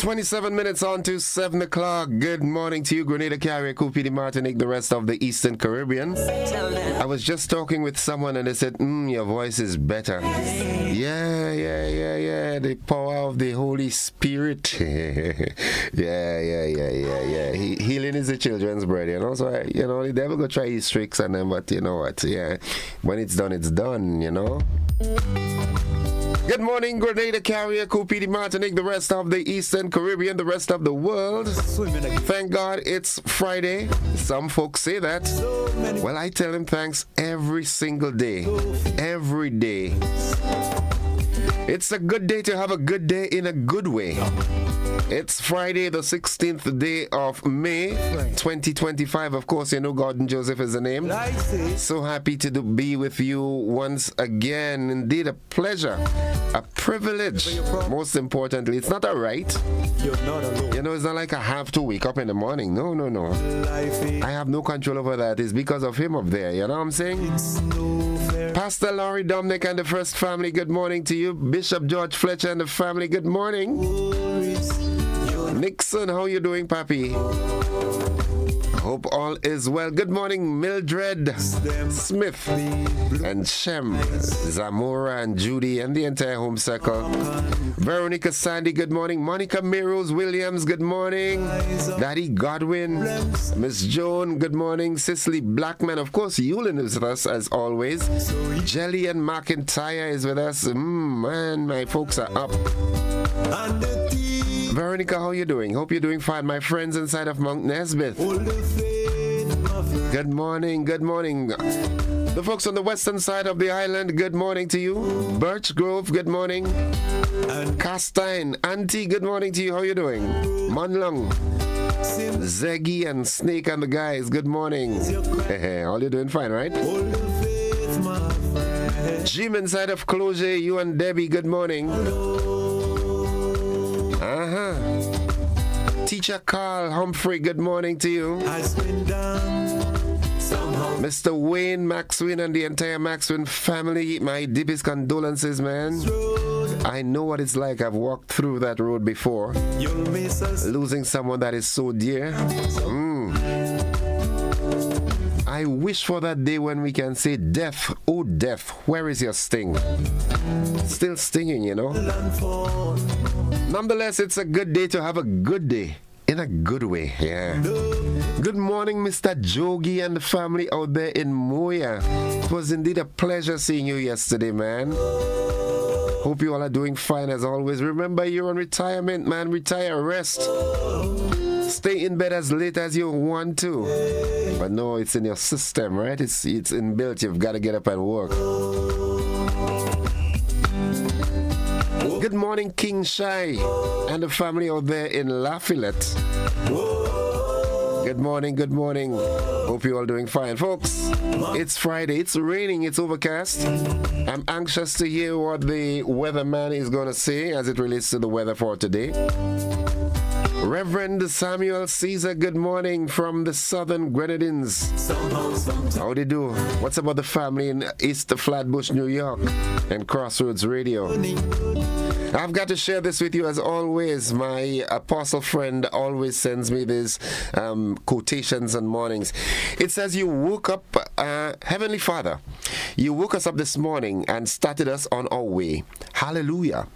27 minutes on to 7 o'clock. Good morning to you, Grenada, Carrier, Coupé, Martinique, the rest of the Eastern Caribbean. I was just talking with someone and they said, your voice is better. Yeah. The power of the Holy Spirit. Yeah. Healing is the children's bread, So, the devil go try his tricks and then, but you know what? Yeah. When it's done, Good morning, Grenada, Carrier, Coupé, Martinique, the rest of the Eastern Caribbean, the rest of the world. Thank God it's Friday. Some folks say that. Well, I tell them thanks every single day. Every day. It's a good day to have a good day in a good way. It's Friday, the 16th day of May, 2025. Of course, Gordon Joseph is the name. So happy to be with you once again. Indeed, a pleasure, a privilege. Most importantly, it's not a right. You're not alone. It's not like I have to wake up in the morning. No. I have no control over that. It's because of him up there. You know what I'm saying? Pastor Laurie Dominic and the First Family, good morning to you. Bishop George Fletcher and the family, good morning. Nixon, how you doing, Papi? Hope all is well. Good morning, Mildred Smith and Shem, Zamora and Judy and the entire home circle. Veronica Sandy, good morning. Monica Merose Williams, good morning. Daddy Godwin, Miss Joan, good morning. Cicely Blackman, of course, Yulin is with us as always. Jelly and McIntyre is with us. Man, my folks are up. Veronica, how you doing? Hope you're doing fine. My friends inside of Mount Nesbitt. Good morning. The folks on the western side of the island, good morning to you. Birch Grove, good morning. Castine, Auntie, good morning to you. How you doing? Monlong, Zeggy and Snake and the guys, good morning. All you doing fine, right? Jim inside of Cloger, you and Debbie, good morning. Teacher Carl Humphrey, good morning to you. Mr. Wayne Maxwin and the entire Maxwin family, my deepest condolences, man. I know what it's like. I've walked through that road before. Losing someone that is so dear. I wish for that day when we can say, death, oh death, where is your sting? Still stinging, Nonetheless, it's a good day to have a good day. In a good way, yeah. Good morning, Mr. Jogi and the family out there in Moya. It was indeed a pleasure seeing you yesterday, man. Hope you all are doing fine as always. Remember, you're on retirement, man. Retire, rest. Stay in bed as late as you want to. But no, it's in your system, right? It's inbuilt. You've got to get up and work. Good morning, King Shai and the family out there in Lafayette. Good morning. Hope you're all doing fine. Folks, it's Friday. It's raining. It's overcast. I'm anxious to hear what the weatherman is going to say as it relates to the weather for today. Reverend Samuel Caesar, good morning from the Southern Grenadines. How do you do? What's about the family in East Flatbush, New York, and Crossroads Radio? I've got to share this with you as always. My apostle friend always sends me these quotations on mornings. It says, you woke up, Heavenly Father, you woke us up this morning and started us on our way. Hallelujah.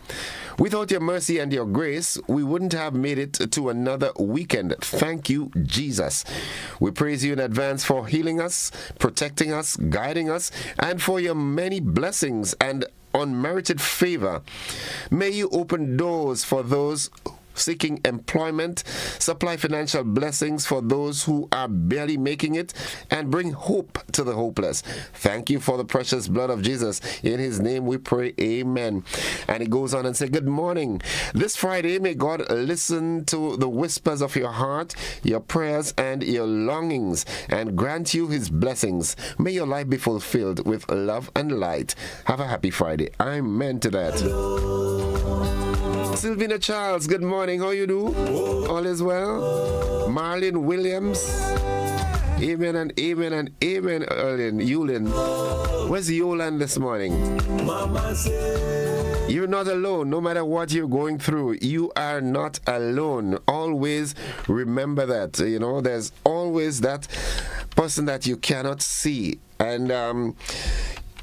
Without your mercy and your grace, we wouldn't have made it to another weekend. Thank you, Jesus. We praise you in advance for healing us, protecting us, guiding us, and for your many blessings and unmerited favor. May you open doors for those seeking employment, supply financial blessings for those who are barely making it, and bring hope to the hopeless. Thank you for the precious blood of Jesus. In his name we pray, amen. And he goes on and says, good morning. This Friday, may God listen to the whispers of your heart, your prayers, and your longings, and grant you his blessings. May your life be fulfilled with love and light. Have a happy Friday. Amen to that. Sylvina Charles, good morning. How you do? All is well? Marlene Williams. Amen and amen and amen, Yulin. Where's Yolan this morning? Mama said. You're not alone. No matter what you're going through, you are not alone. Always remember that. You know, there's always that person that you cannot see. And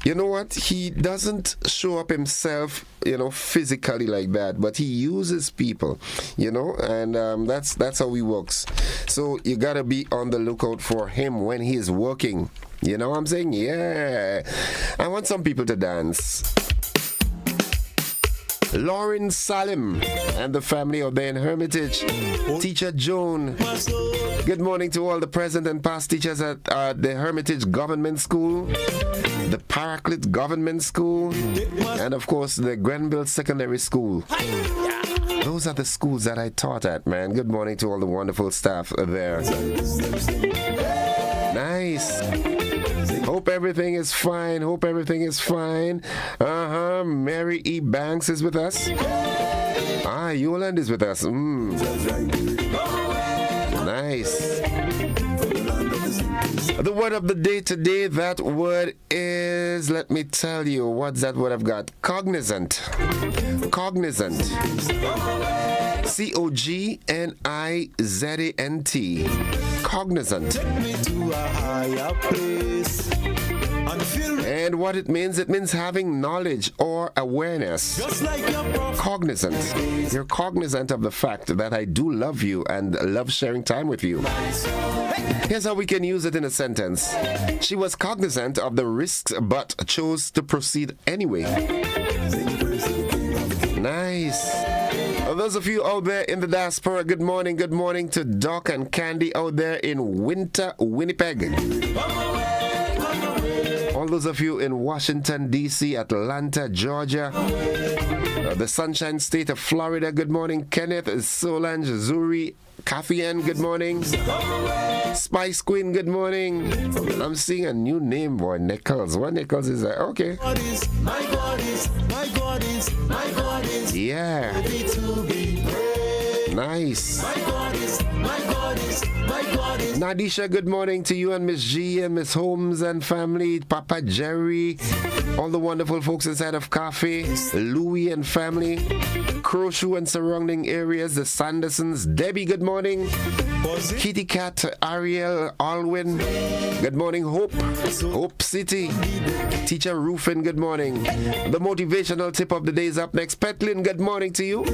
you know what? He doesn't show up himself, you know, physically like that, but he uses people, you know, and that's how he works. So you gotta be on the lookout for him when he is working. You know what I'm saying? Yeah. I want some people to dance. Lauren Salim and the family out there in Hermitage. Teacher Joan. Good morning to all the present and past teachers at the Hermitage Government School, the Paraclete Government School, and of course the Grenville Secondary School. Those are the schools that I taught at, man. Good morning to all the wonderful staff there. Nice. Hope everything is fine. Hope everything is fine. Mary E. Banks is with us. Yoland is with us. Nice. The word of the day today, that word is, let me tell you, what's that word I've got? Cognizant. Cognizant. C-O-G-N-I-Z-A-N-T. Cognizant. Take me to a higher place. And what it means having knowledge or awareness. Just like cognizant. You're cognizant of the fact that I do love you and love sharing time with you. Here's how we can use it in a sentence. She was cognizant of the risks but chose to proceed anyway. Nice. Those of you out there in the diaspora, good morning. Good morning to Doc and Candy out there in Winter, Winnipeg. All those of you in Washington, D.C., Atlanta, Georgia, the Sunshine State of Florida, good morning. Kenneth, Solange, Zuri, Kafian, good morning. Spice Queen, good morning. I'm seeing a new name, boy, Nichols. What Nichols is that? Okay. My God is. Yeah. Nice. My God is. Nadisha, good morning to you and Miss G and Miss Holmes and family, Papa Jerry, all the wonderful folks inside of Cafe, Louis and family, Crowshoe and surrounding areas, the Sandersons. Debbie, good morning. Kitty Cat, Ariel, Alwyn, good morning. Hope City. Teacher Rufin, good morning. The motivational tip of the day is up next. Petlin, good morning to you.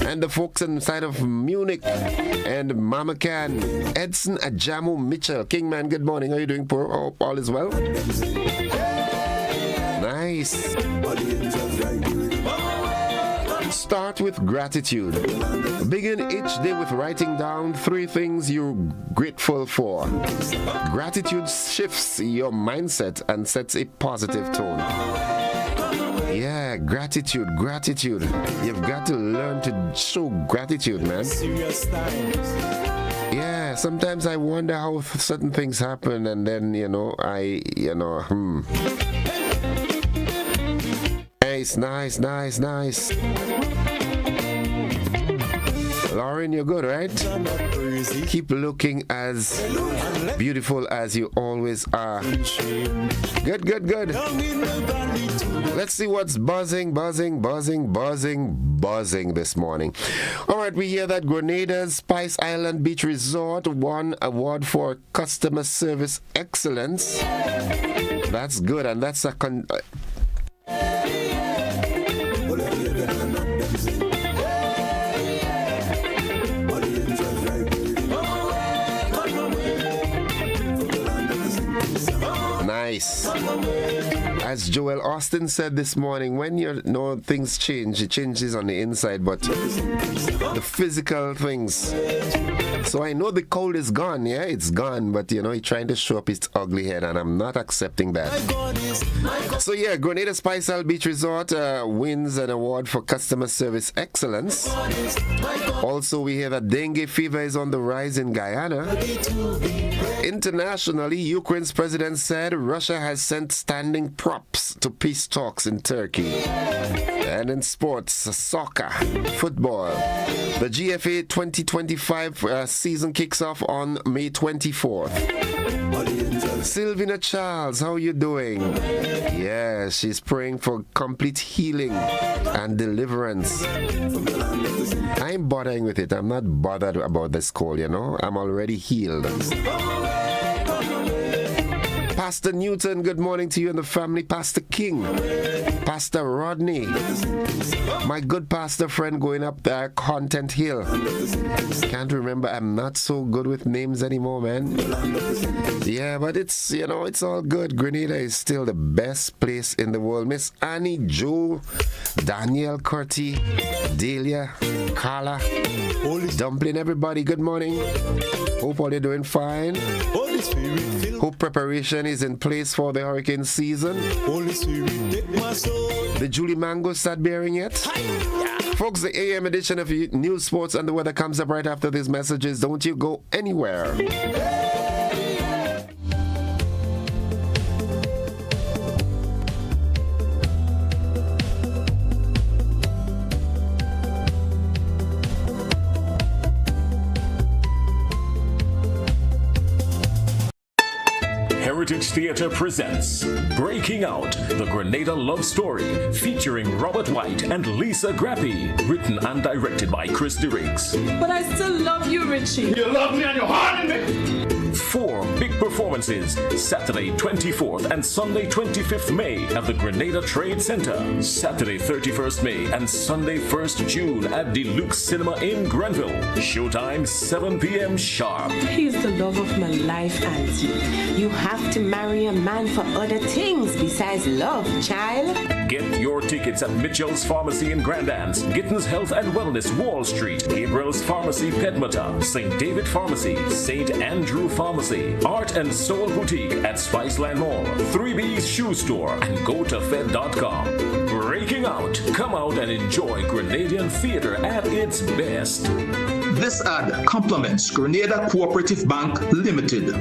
And the folks inside of Munich and Mama Can. Edson Ajamu Mitchell. Kingman, good morning. How are you doing, poor? Oh, all is well? Nice. Start with gratitude. Begin each day with writing down 3 things you're grateful for. Gratitude shifts your mindset and sets a positive tone. Yeah, gratitude. You've got to learn to show gratitude, man. Yeah, sometimes I wonder how certain things happen, and then, Nice. Lauren, you're good, right? Keep looking as beautiful as you always are. Good. Let's see what's buzzing this morning. All right, we hear that Grenada's Spice Island Beach Resort won award for customer service excellence. That's good, and that's a nice. As Joel Austin said this morning, when things change, it changes on the inside, but the physical things. So I know the cold is gone, yeah, it's gone, but he's trying to show up its ugly head, and I'm not accepting that. So yeah, Grenada Spice Island Beach Resort wins an award for customer service excellence. Also, we hear that dengue fever is on the rise in Guyana. Internationally, Ukraine's president said Russia has sent standing props to peace talks in Turkey. And in sports, soccer, football, the GFA 2025 season kicks off on May 24th. Sylvina Charles, how you doing? Yeah, she's praying for complete healing and deliverance. I ain't bothering with it. I'm not bothered about this call, I'm already healed. Pastor Newton, good morning to you and the family. Pastor King, Pastor Rodney, my good pastor friend going up there, Content Hill. Can't remember, I'm not so good with names anymore, man. Yeah, but it's, it's all good. Grenada is still the best place in the world. Miss Annie, Joe, Danielle, Curti, Delia, Carla, Dumpling, everybody, good morning. Hope all you're doing fine. Hope preparation is in place for the hurricane season. The Julie Mango start bearing yet? Folks, the AM edition of News, Sports, and the Weather comes up right after these messages. Don't you go anywhere. Heritage Theatre presents Breaking Out, the Grenada Love Story, featuring Robert White and Lisa Grappi, written and directed by Chris DeRiggs. But I still love you, Richie. You love me and you're hardened me. 4 big performances, Saturday 24th and Sunday 25th May at the Grenada Trade Center, Saturday 31st May and Sunday 1st June at Deluxe Cinema in Grenville. Showtime 7 p.m. sharp. He's the love of my life, Auntie. You have to marry a man for other things besides love, child. Get your tickets at Mitchell's Pharmacy in Grand Anse, Gittins Health and Wellness Wall Street, Gabriel's Pharmacy Pedmota, St. David Pharmacy, St. Andrew Pharmacy, Art and Soul Boutique at Spiceland Mall, 3B's Shoe Store, and GoToFed.com. Breaking Out. Come out and enjoy Grenadian theater at its best. This ad complements Grenada Cooperative Bank Limited.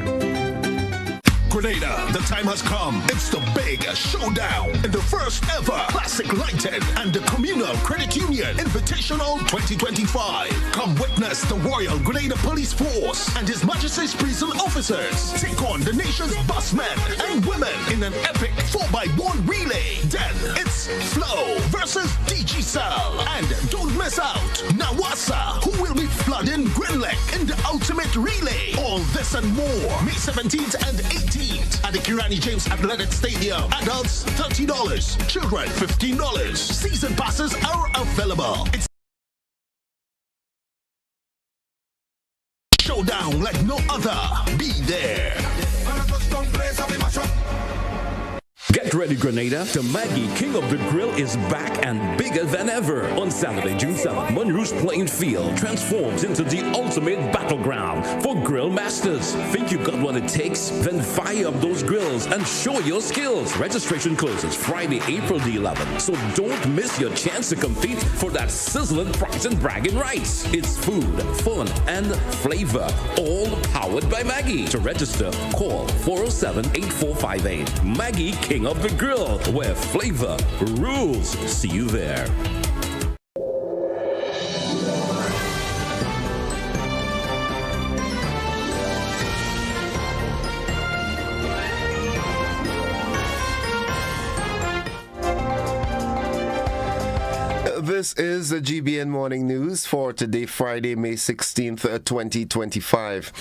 Grenada, the time has come. It's the big showdown in the first ever Classic Lighted and the Communal Credit Union Invitational 2025. Come witness the Royal Grenada Police Force and His Majesty's prison officers take on the nation's busmen and women in an epic 4x1 relay. Then it's Flow versus DG Cell. And don't miss out, Nawasa, who will be flooding Grenlec in the ultimate relay. All this and more, May 17th and 18th. At the Kirani James Athletic Stadium. Adults $30, children $15. Season passes are available. It's showdown like no other. Be there. Get ready, Grenada. The Maggie King of the Grill is back and bigger than ever. On Saturday, June 7th, Monroe's Plain Field transforms into the ultimate battleground for grill masters. Think you got what it takes? Then fire up those grills and show your skills. Registration closes Friday, April the 11th, so don't miss your chance to compete for that sizzling prize and bragging rights. It's food, fun, and flavor, all powered by Maggie. To register, call 407-8458. Maggie King of the Grill, where flavor rules. See you there. This is the GBN Morning News for today, Friday, May 16th, 2025.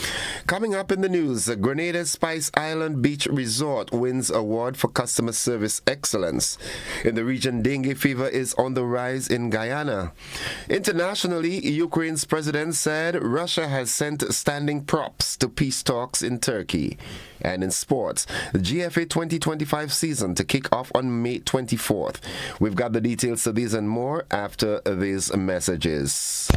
Coming up in the news, Grenada's Spice Island Beach Resort wins award for customer service excellence. In the region, dengue fever is on the rise in Guyana. Internationally, Ukraine's president said Russia has sent standing props to peace talks in Turkey. And in sports, the GFA 2025 season to kick off on May 24th. We've got the details to these and more after these messages.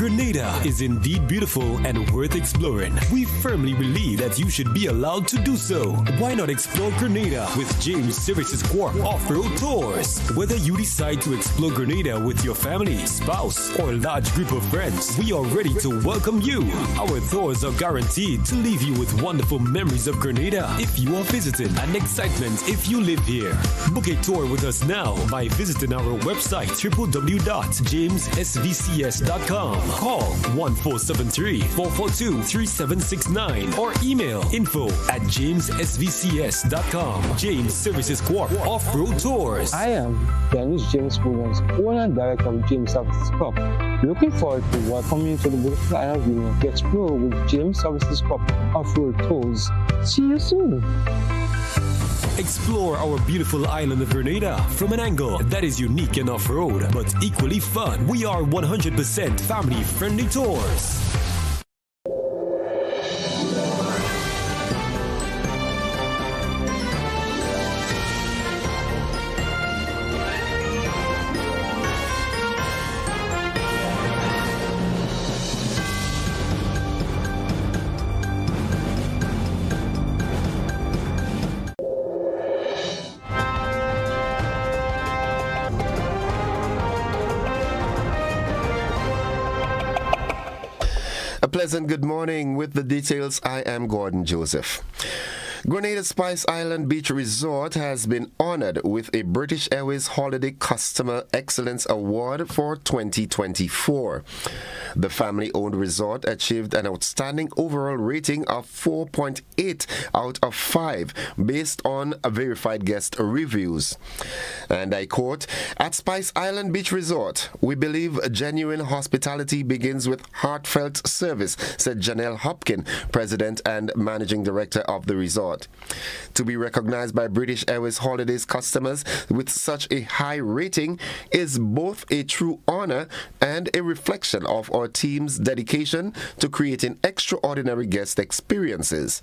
Grenada is indeed beautiful and worth exploring. We firmly believe that you should be allowed to do so. Why not explore Grenada with James Services Corp Off-Road Tours? Whether you decide to explore Grenada with your family, spouse, or large group of friends, we are ready to welcome you. Our tours are guaranteed to leave you with wonderful memories of Grenada if you are visiting and excitement if you live here. Book a tour with us now by visiting our website www.jamessvcs.com. Call 1473-442-3769 or email info@jamessvcs.com. James Services Corp Off-Road Tours. I am Dennis James Williams, owner and director of James Services Corp. Looking forward to welcoming you to the beautiful island of Union to explore with James Services Corp Off-Road Tours. See you soon. Explore our beautiful island of Grenada from an angle that is unique and off-road, but equally fun. We are 100% family-friendly tours. A pleasant good morning. With the details, I am Gordon Joseph. Grenada Spice Island Beach Resort has been honored with a British Airways Holiday Customer Excellence Award for 2024. The family-owned resort achieved an outstanding overall rating of 4.8 out of 5 based on verified guest reviews. And I quote, "At Spice Island Beach Resort, we believe genuine hospitality begins with heartfelt service," said Janelle Hopkin, President and Managing Director of the resort. To be recognized by British Airways Holidays customers with such a high rating is both a true honor and a reflection of our team's dedication to creating extraordinary guest experiences.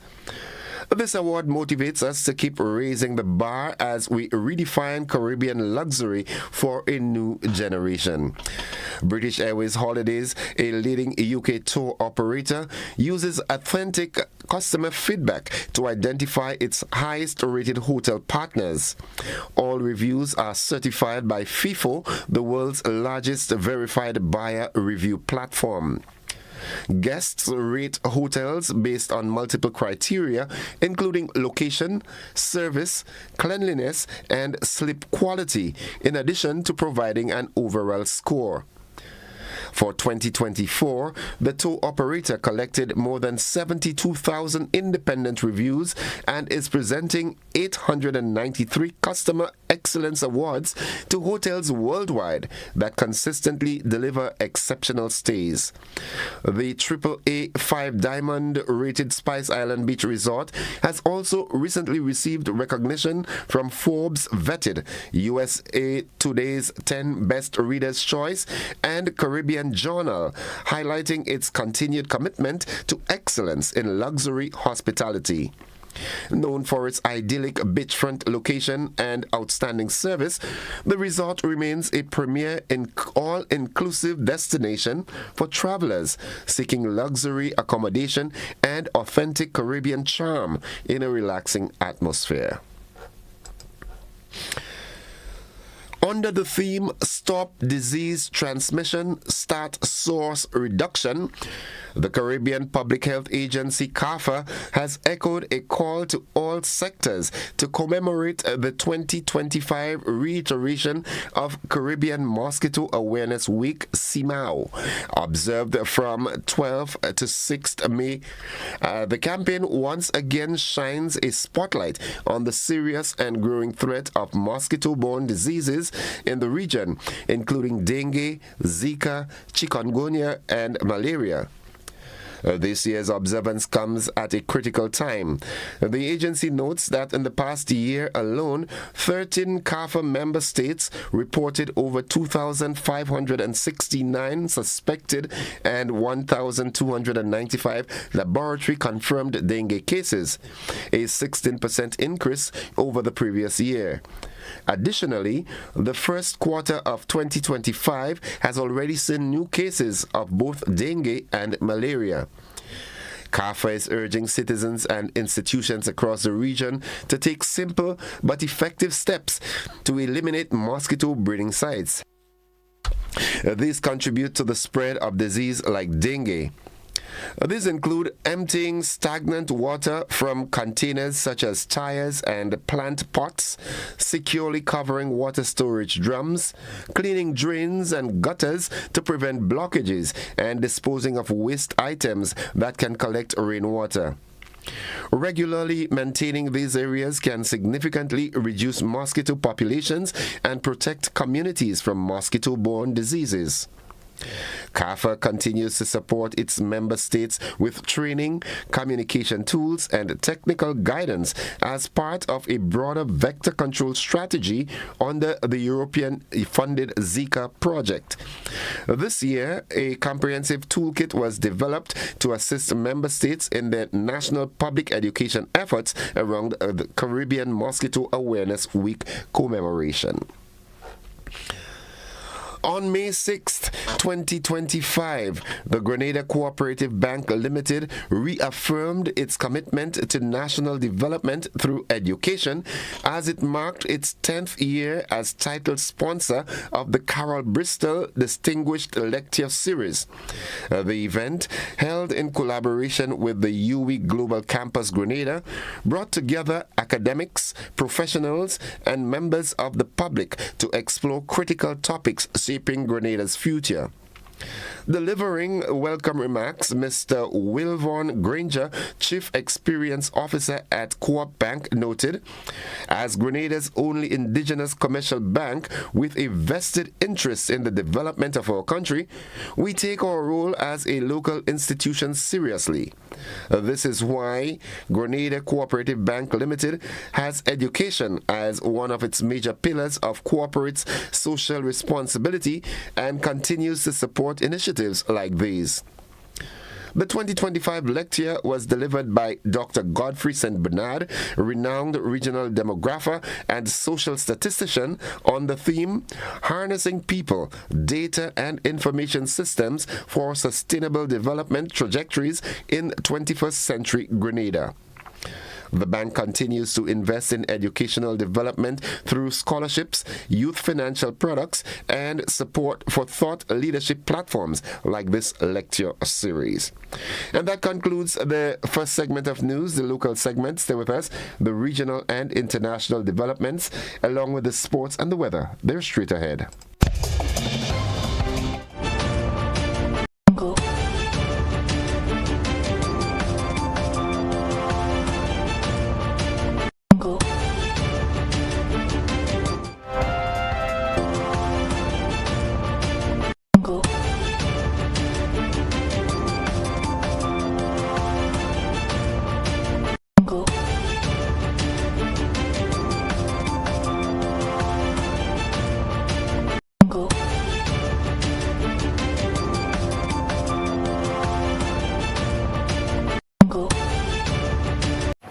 This award motivates us to keep raising the bar as we redefine Caribbean luxury for a new generation. British Airways Holidays, a leading UK tour operator, uses authentic customer feedback to identify its highest rated hotel partners. All reviews are certified by FIFO, the world's largest verified buyer review platform. Guests rate hotels based on multiple criteria, including location, service, cleanliness, and sleep quality, in addition to providing an overall score. For 2024, the tour operator collected more than 72,000 independent reviews and is presenting 893 Customer Excellence Awards to hotels worldwide that consistently deliver exceptional stays. The AAA 5-diamond rated Spice Island Beach Resort has also recently received recognition from Forbes Vetted, USA Today's 10 Best Readers' Choice, and Caribbean Journal, highlighting its continued commitment to excellence in luxury hospitality. Known for its idyllic beachfront location and outstanding service, the resort remains a premier all-inclusive destination for travelers seeking luxury accommodation and authentic Caribbean charm in a relaxing atmosphere. Under the theme Stop Disease Transmission, Start Source Reduction, the Caribbean Public Health Agency, CARPHA, has echoed a call to all sectors to commemorate the 2025 reiteration of Caribbean Mosquito Awareness Week, CMAO, observed from 12th to 6th May. The campaign once again shines a spotlight on the serious and growing threat of mosquito-borne diseases in the region, including dengue, Zika, chikungunya, and malaria. This year's observance comes at a critical time. The agency notes that in the past year alone, 13 CARPHA member states reported over 2,569 suspected and 1,295 laboratory-confirmed dengue cases, a 16% increase over the previous year. Additionally, the first quarter of 2025 has already seen new cases of both dengue and malaria. CAFA is urging citizens and institutions across the region to take simple but effective steps to eliminate mosquito breeding sites. These contribute to the spread of disease like dengue. These include emptying stagnant water from containers such as tires and plant pots, securely covering water storage drums, cleaning drains and gutters to prevent blockages, and disposing of waste items that can collect rainwater. Regularly maintaining these areas can significantly reduce mosquito populations and protect communities from mosquito-borne diseases. CAFA continues to support its member states with training, communication tools, and technical guidance as part of a broader vector control strategy under the European-funded Zika project. This year, a comprehensive toolkit was developed to assist member states in their national public education efforts around the Caribbean Mosquito Awareness Week commemoration. On May 6, 2025, the Grenada Cooperative Bank Limited reaffirmed its commitment to national development through education as it marked its 10th year as title sponsor of the Carol Bristol Distinguished Lecture Series. The event, held in collaboration with the UWI Global Campus Grenada, brought together academics, professionals, and members of the public to explore critical topics shaping Grenada's future. Delivering welcome remarks, Mr. Wilvon Granger, Chief Experience Officer at Co-op Bank, noted, as Grenada's only indigenous commercial bank with a vested interest in the development of our country, we take our role as a local institution seriously. This is why Grenada Cooperative Bank Limited has education as one of its major pillars of corporate social responsibility and continues to support initiatives like these. The 2025 lecture was delivered by Dr. Godfrey St. Bernard, renowned regional demographer and social statistician, on the theme Harnessing People, Data and Information Systems for Sustainable Development Trajectories in 21st Century Grenada. The bank continues to invest in educational development through scholarships, youth financial products, and support for thought leadership platforms like this lecture series. And that concludes the first segment of news, the local segment. Stay with us. The regional and international developments, along with the sports and the weather, they're straight ahead.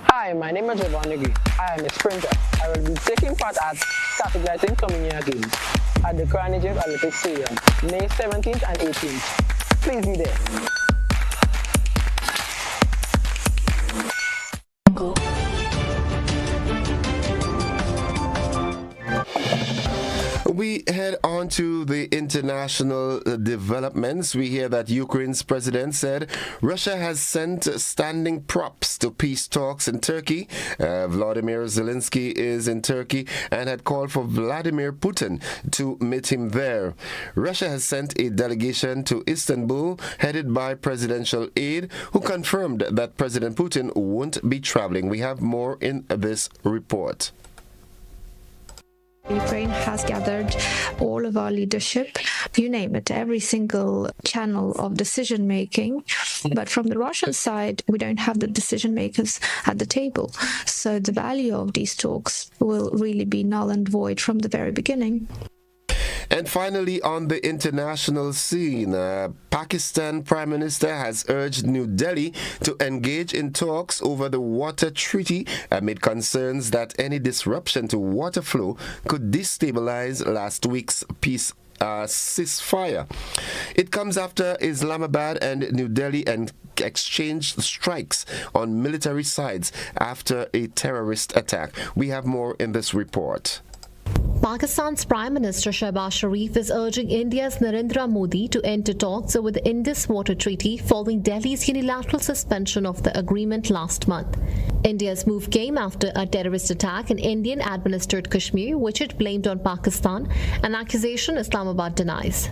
Hi, my name is Giovanni. I am a sprinter. I will be taking part at traffic lighting Communia Games at the Carnegie Olympic Stadium, May 17th and 18th. Please be there. We head on to the international developments. We hear that Ukraine's president said Russia has sent standing props to peace talks in Turkey. Vladimir Zelensky is in Turkey and had called for Vladimir Putin to meet him there. Russia has sent a delegation to Istanbul headed by presidential aide who confirmed that President Putin won't be traveling. We have more in this report. Ukraine has gathered all of our leadership, you name it, every single channel of decision making. But from the Russian side, we don't have the decision makers at the table. So the value of these talks will really be null and void from the very beginning. And finally, on the international scene, Pakistan Prime Minister has urged New Delhi to engage in talks over the water treaty amid concerns that any disruption to water flow could destabilize last week's peace ceasefire. It comes after Islamabad and New Delhi exchanged strikes on military sides after a terrorist attack. We have more in this report. Pakistan's Prime Minister Shehbaz Sharif is urging India's Narendra Modi to enter talks over the Indus Water Treaty following Delhi's unilateral suspension of the agreement last month. India's move came after a terrorist attack in Indian-administered Kashmir, which it blamed on Pakistan, an accusation Islamabad denies.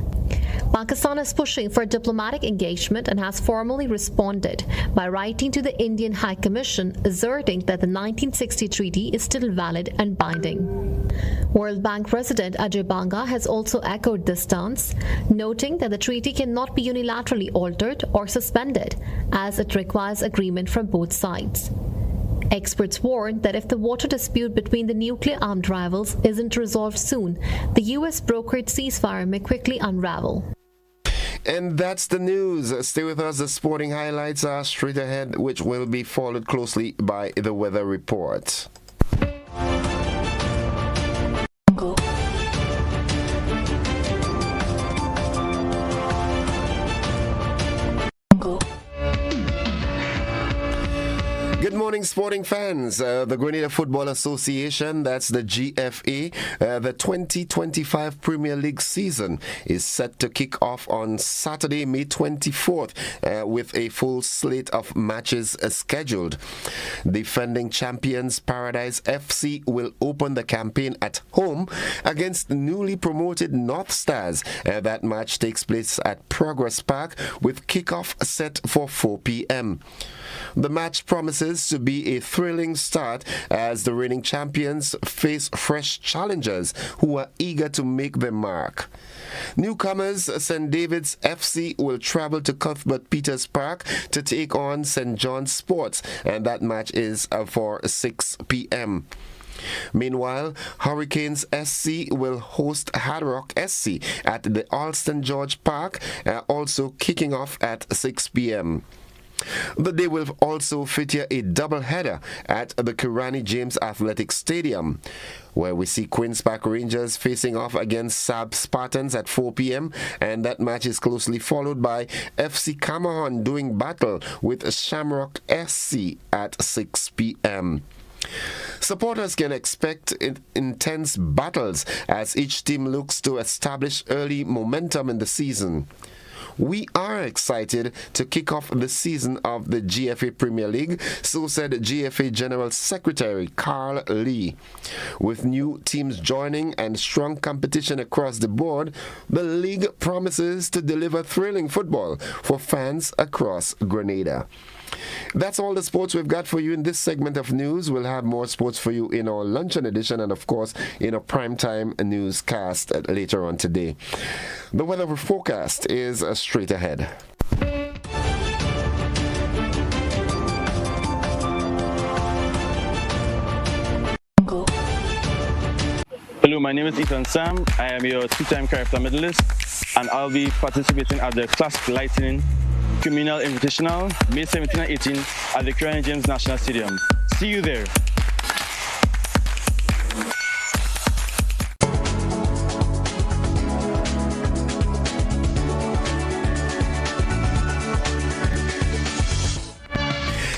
Pakistan is pushing for diplomatic engagement and has formally responded by writing to the Indian High Commission, asserting that the 1960 treaty is still valid and binding. World Bank President Ajay Banga has also echoed this stance, noting that the treaty cannot be unilaterally altered or suspended, as it requires agreement from both sides. Experts warn that if the water dispute between the nuclear-armed rivals isn't resolved soon, the U.S. brokered ceasefire may quickly unravel. And that's the news. Stay with us. The sporting highlights are straight ahead, which will be followed closely by the weather report. Good morning, sporting fans. The Grenada Football Association, that's the GFA, the 2025 Premier League season is set to kick off on Saturday, May 24th, with a full slate of matches scheduled. Defending champions Paradise FC will open the campaign at home against newly promoted North Stars. That match takes place at Progress Park with kickoff set for 4 p.m. The match promises to be a thrilling start as the reigning champions face fresh challengers who are eager to make their mark. Newcomers St. David's FC will travel to Cuthbert Peters Park to take on St. John's Sports, and that match is for 6 p.m. Meanwhile, Hurricanes SC will host Hard Rock SC at the Alston George Park, also kicking off at 6 p.m. The day will also feature a double-header at the Kirani James Athletic Stadium, where we see Queen's Park Rangers facing off against Sab Spartans at 4 p.m. and that match is closely followed by FC Cameron doing battle with Shamrock SC at 6 p.m. Supporters can expect intense battles as each team looks to establish early momentum in the season. We are excited to kick off the season of the GFA Premier League, so said GFA General Secretary Carl Lee. With new teams joining and strong competition across the board, the league promises to deliver thrilling football for fans across Grenada. That's all the sports we've got for you in this segment of news. We'll have more sports for you in our luncheon edition and, of course, in a primetime newscast later on today. The weather forecast is straight ahead. Hello, my name is Ethan Sam. I am your two-time character medalist, and I'll be participating at the Classic Lightning Communal Invitational, May 17 and 18 at the Kirani James National Stadium. See you there.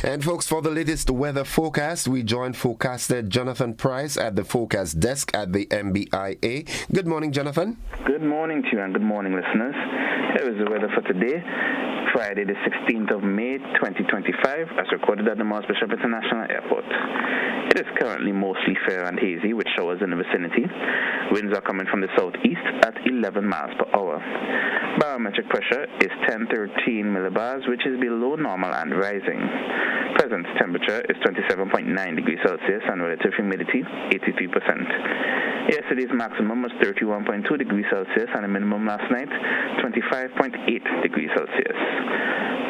And folks, for the latest weather forecast, we join forecaster Jonathan Price at the forecast desk at the MBIA. Good morning, Jonathan. Good morning to you and good morning, listeners. Here is the weather for today, Friday the 16th of May 2025, as recorded at the Mars Bishop International Airport. It is currently mostly fair and hazy with showers in the vicinity. Winds are coming from the southeast at 11 miles per hour. Barometric pressure is 1013 millibars, which is below normal and rising. Present temperature is 27.9 degrees Celsius and relative humidity 83%. Yesterday's maximum was 31.2 degrees Celsius and the minimum last night 25.8 degrees Celsius.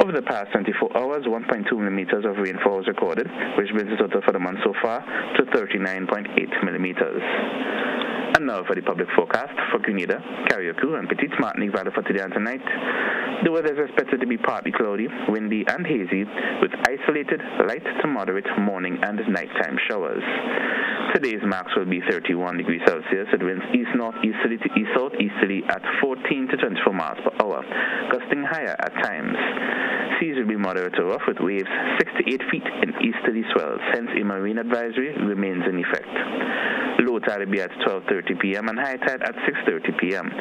Over the past 24 hours, 1.2 millimeters of rainfall was recorded, which brings the total for the month so far to 39.8 millimeters. And now for the public forecast for Grenada, Carriacou, and Petite Martinique Valley for today and tonight. The weather is expected to be partly cloudy, windy, and hazy, with isolated light to moderate morning and nighttime showers. Today's max will be 31 degrees Celsius. It winds east-northeasterly to east-southeasterly at 14 to 24 miles per hour, gusting higher at times. Seas will be moderate to rough with waves 6 to 8 feet in easterly swells, hence a marine advisory remains in effect. Low tide will be at 12:30 p.m. and high tide at 6:30 p.m.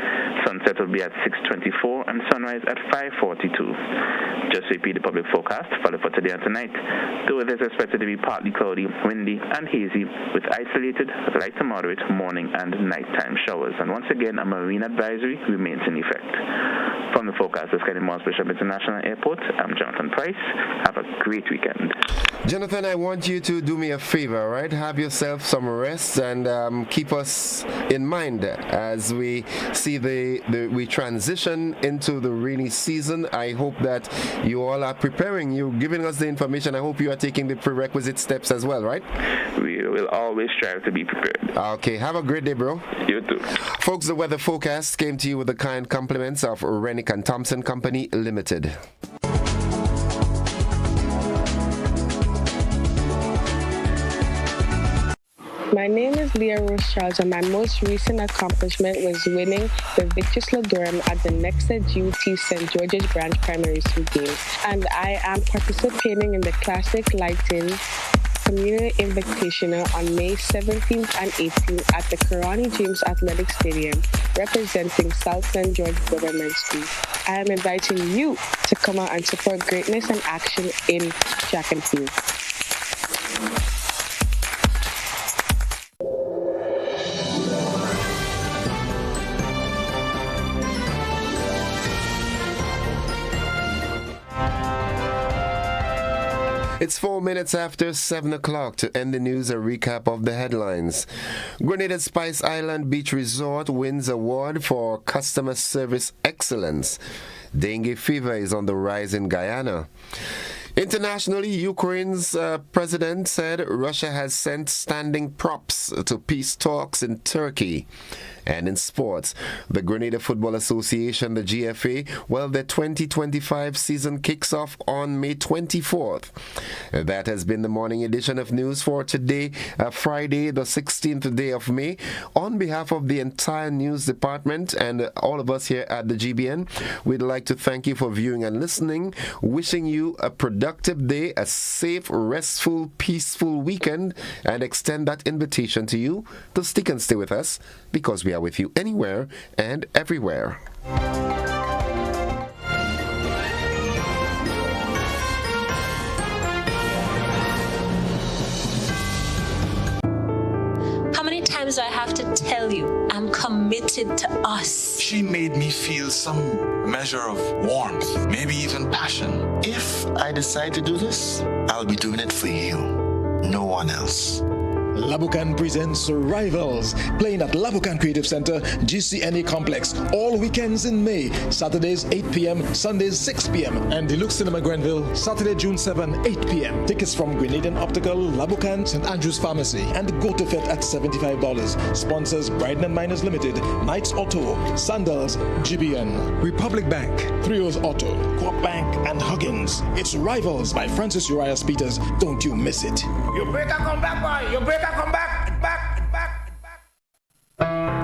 Sunset will be at 6:24 and sunrise at 5:42. Just repeat the public forecast for today and tonight. The weather is expected to be partly cloudy, windy, and hazy with isolated light to moderate morning and nighttime showers. And once again, a marine advisory remains in effect. From the forecast of Kennedy Moss Bishop International Airport, I'm Jonathan Price. Have a great weekend. Jonathan, I want you to do me a favor, all right? Have yourself some rest and keep us in mind as we see we transition into the rainy season. I hope that you all are preparing. You're giving us the information. I hope you are taking the prerequisite steps as well, right? We will always strive to be prepared. Okay, have a great day, bro. You too. Folks, the weather forecast came to you with the kind compliments of Rennick and Thompson Company Limited. My name is Leah Rose Charles, and my most recent accomplishment was winning the Victus Ladorum at the Nexa GUT St. George's Branch Primary School Games. And I am participating in the Classic Lighting Community Invitational on May 17th and 18th at the Karani James Athletic Stadium, representing South St. George Government School. I am inviting you to come out and support greatness and action in track and field. It's 4 minutes after 7 o'clock. To end the news, a recap of the headlines. Grenada's Spice Island Beach Resort wins award for customer service excellence. Dengue fever is on the rise in Guyana. Internationally, Ukraine's president said Russia has sent standing props to peace talks in Turkey. And in sports, the Grenada Football Association, the GFA, well, the 2025 season kicks off on May 24th. That has been the morning edition of news for today, Friday, the 16th day of May. On behalf of the entire news department and all of us here at the GBN, we'd like to thank you for viewing and listening, wishing you a productive day, a safe, restful, peaceful weekend, and extend that invitation to you to stick and stay with us, because we are with you anywhere and everywhere. How many times do I have to tell you I'm committed to us? She made me feel some measure of warmth, maybe even passion. If I decide to do this, I'll be doing it for you, no one else. Labukan presents Rivals, playing at Labukan Creative Center, GCNA Complex, all weekends in May, Saturdays 8 p.m., Sundays 6 p.m., and Deluxe Cinema Grenville, Saturday, June 7, 8 p.m. Tickets from Grenadian Optical, Labukan, St. Andrew's Pharmacy, and Go to Fit at $75. Sponsors Bryden & Miners Limited, Knights Auto, Sandals, GBN, Republic Bank, Trios Auto, Co-op Bank, and Huggins. It's Rivals by Francis Urias Peters. Don't you miss it. You better come back, boy. You better come back.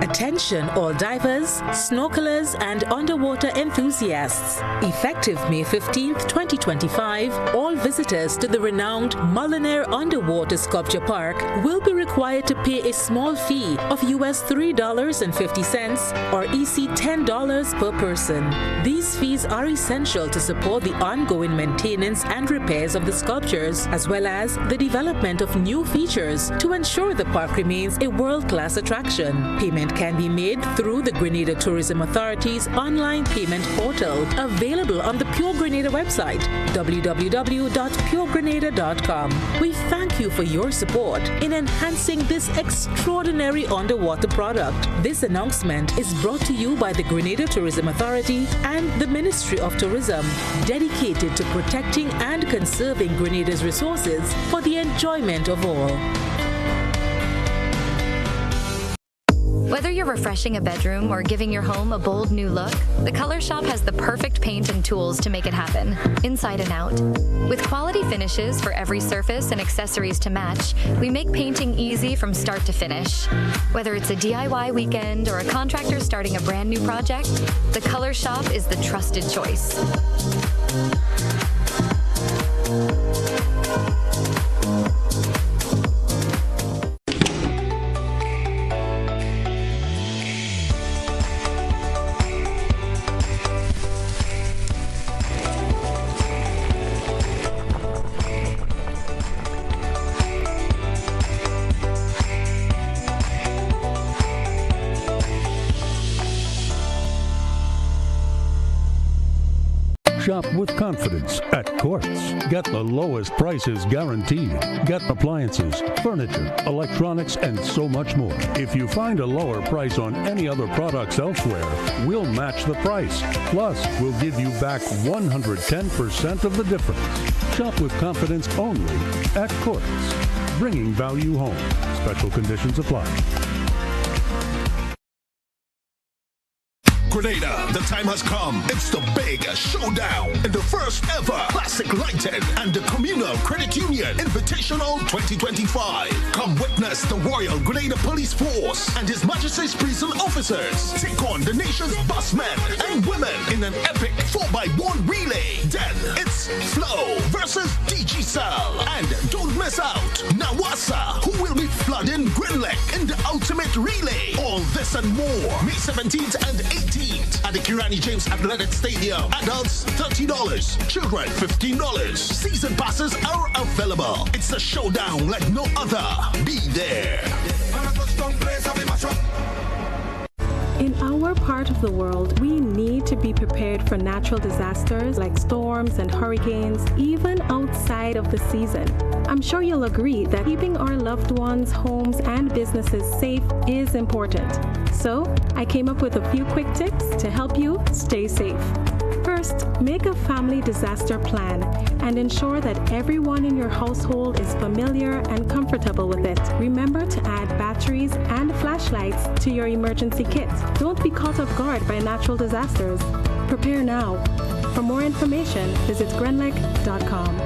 Attention all divers, snorkelers and underwater enthusiasts. Effective May 15th, 2025, all visitors to the renowned Mullinair Underwater Sculpture Park will be required to pay a small fee of US $3.50 or EC $10 per person. These fees are essential to support the ongoing maintenance and repairs of the sculptures, as well as the development of new features to ensure the park remains a world-class attraction. Payment can be made through the Grenada Tourism Authority's online payment portal, available on the Pure Grenada website, www.puregrenada.com. We thank you for your support in enhancing this extraordinary underwater product. This announcement is brought to you by the Grenada Tourism Authority and the Ministry of Tourism, dedicated to protecting and conserving Grenada's resources for the enjoyment of all. you're refreshing a bedroom or giving your home a bold new look, the Color Shop has the perfect paint and tools to make it happen, inside and out. With quality finishes for every surface and accessories to match, we make painting easy from start to finish. Whether it's a DIY weekend or a contractor starting a brand new project, the Color Shop is the trusted choice. Shop with confidence at Quartz. Get the lowest prices guaranteed. Get appliances, furniture, electronics, and so much more. If you find a lower price on any other products elsewhere, we'll match the price. Plus, we'll give you back 110% of the difference. Shop with confidence only at Quartz. Bringing value home. Special conditions apply. Grenada, the time has come. It's the big showdown in the first ever Classic Lighted and the Communal Credit Union Invitational 2025. Come witness the Royal Grenada Police Force and His Majesty's prison officers take on the nation's busmen and women in an epic 4x1 relay. Then it's Flow versus DG Sal. And don't miss out, Nawasa, who will be flooding Grenlec in the ultimate relay. All this and more, May 17th and 18th. At the Kirani James Athletic Stadium. Adults $30, children $15. Season passes are available. It's a showdown like no other. Be there. In our part of the world, we need to be prepared for natural disasters like storms and hurricanes, even outside of the season. I'm sure you'll agree that keeping our loved ones, homes, and businesses safe is important. So, I came up with a few quick tips to help you stay safe. First, make a family disaster plan and ensure that everyone in your household is familiar and comfortable with it. Remember to add batteries and flashlights to your emergency kit. Don't be caught off guard by natural disasters. Prepare now. For more information, visit grenlec.com.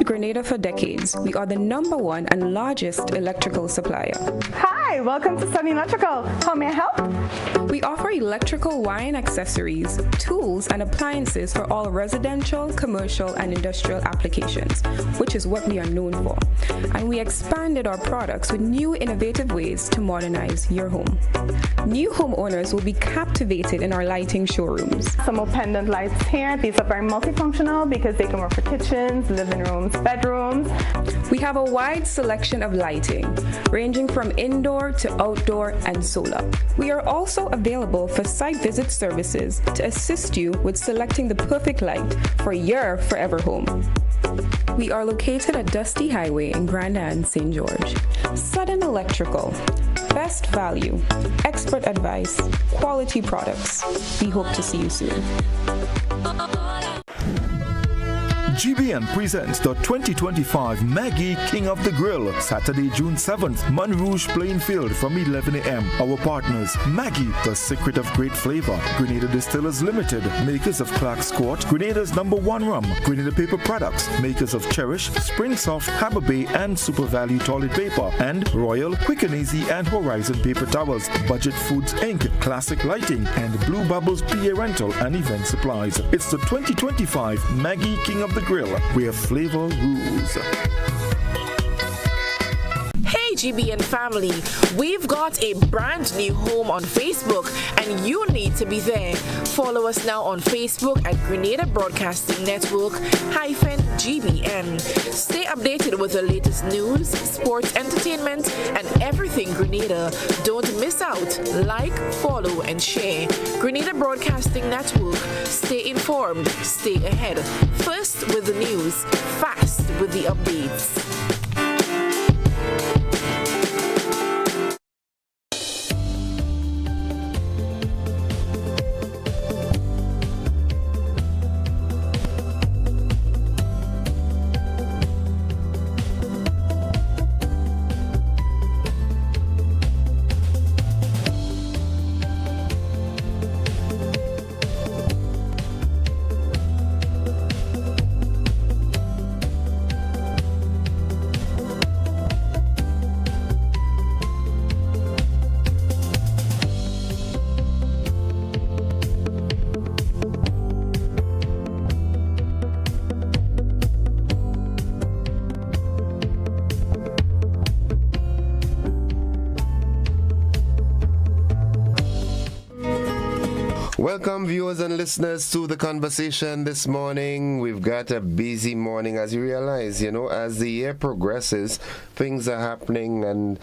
Grenada for decades. We are the #1 and largest electrical supplier. Hi, welcome to Sunny Electrical. How may I help? We offer electrical wiring accessories, tools, and appliances for all residential, commercial, and industrial applications, which is what we are known for. And we expanded our products with new innovative ways to modernize your home. New homeowners will be captivated in our lighting showrooms. Some more pendant lights here. These are very multifunctional because they can work for kitchens, living rooms, bedrooms. We have a wide selection of lighting, ranging from indoor to outdoor and solar. We are also available for site visit services to assist you with selecting the perfect light for your forever home. We are located at Dusty Highway in Grenada, St. George. Sudden Electrical. Best value, expert advice, quality products. We hope to see you soon. GBN presents the 2025 Maggie King of the Grill, Saturday, June 7th, Monrouge Plainfield from 11 a.m. Our partners, Maggie, the secret of great flavor, Grenada Distillers Limited, makers of Clark's Court, Grenada's #1 rum, Grenada Paper Products, makers of Cherish, Spring Soft, Harbour Bay, and Super Value Toilet Paper, and Royal, Quick and Easy, and Horizon Paper Towels, Budget Foods Inc., Classic Lighting, and Blue Bubbles PA Rental and Event Supplies. It's the 2025 Maggie King of the Grill, where flavor rules. Hey GBN family, we've got a brand new home on Facebook and you need to be there. Follow us now on Facebook at Grenada Broadcasting Network -GBN. Stay updated with the latest news, sports, entertainment, and everything Grenada. Don't miss out. Like, follow, and share. Grenada Broadcasting Network. Stay informed, stay ahead. First with the news, fast with the updates. Welcome, viewers and listeners, to the conversation this morning. We've got a busy morning, as you realize, as the year progresses, things are happening, and,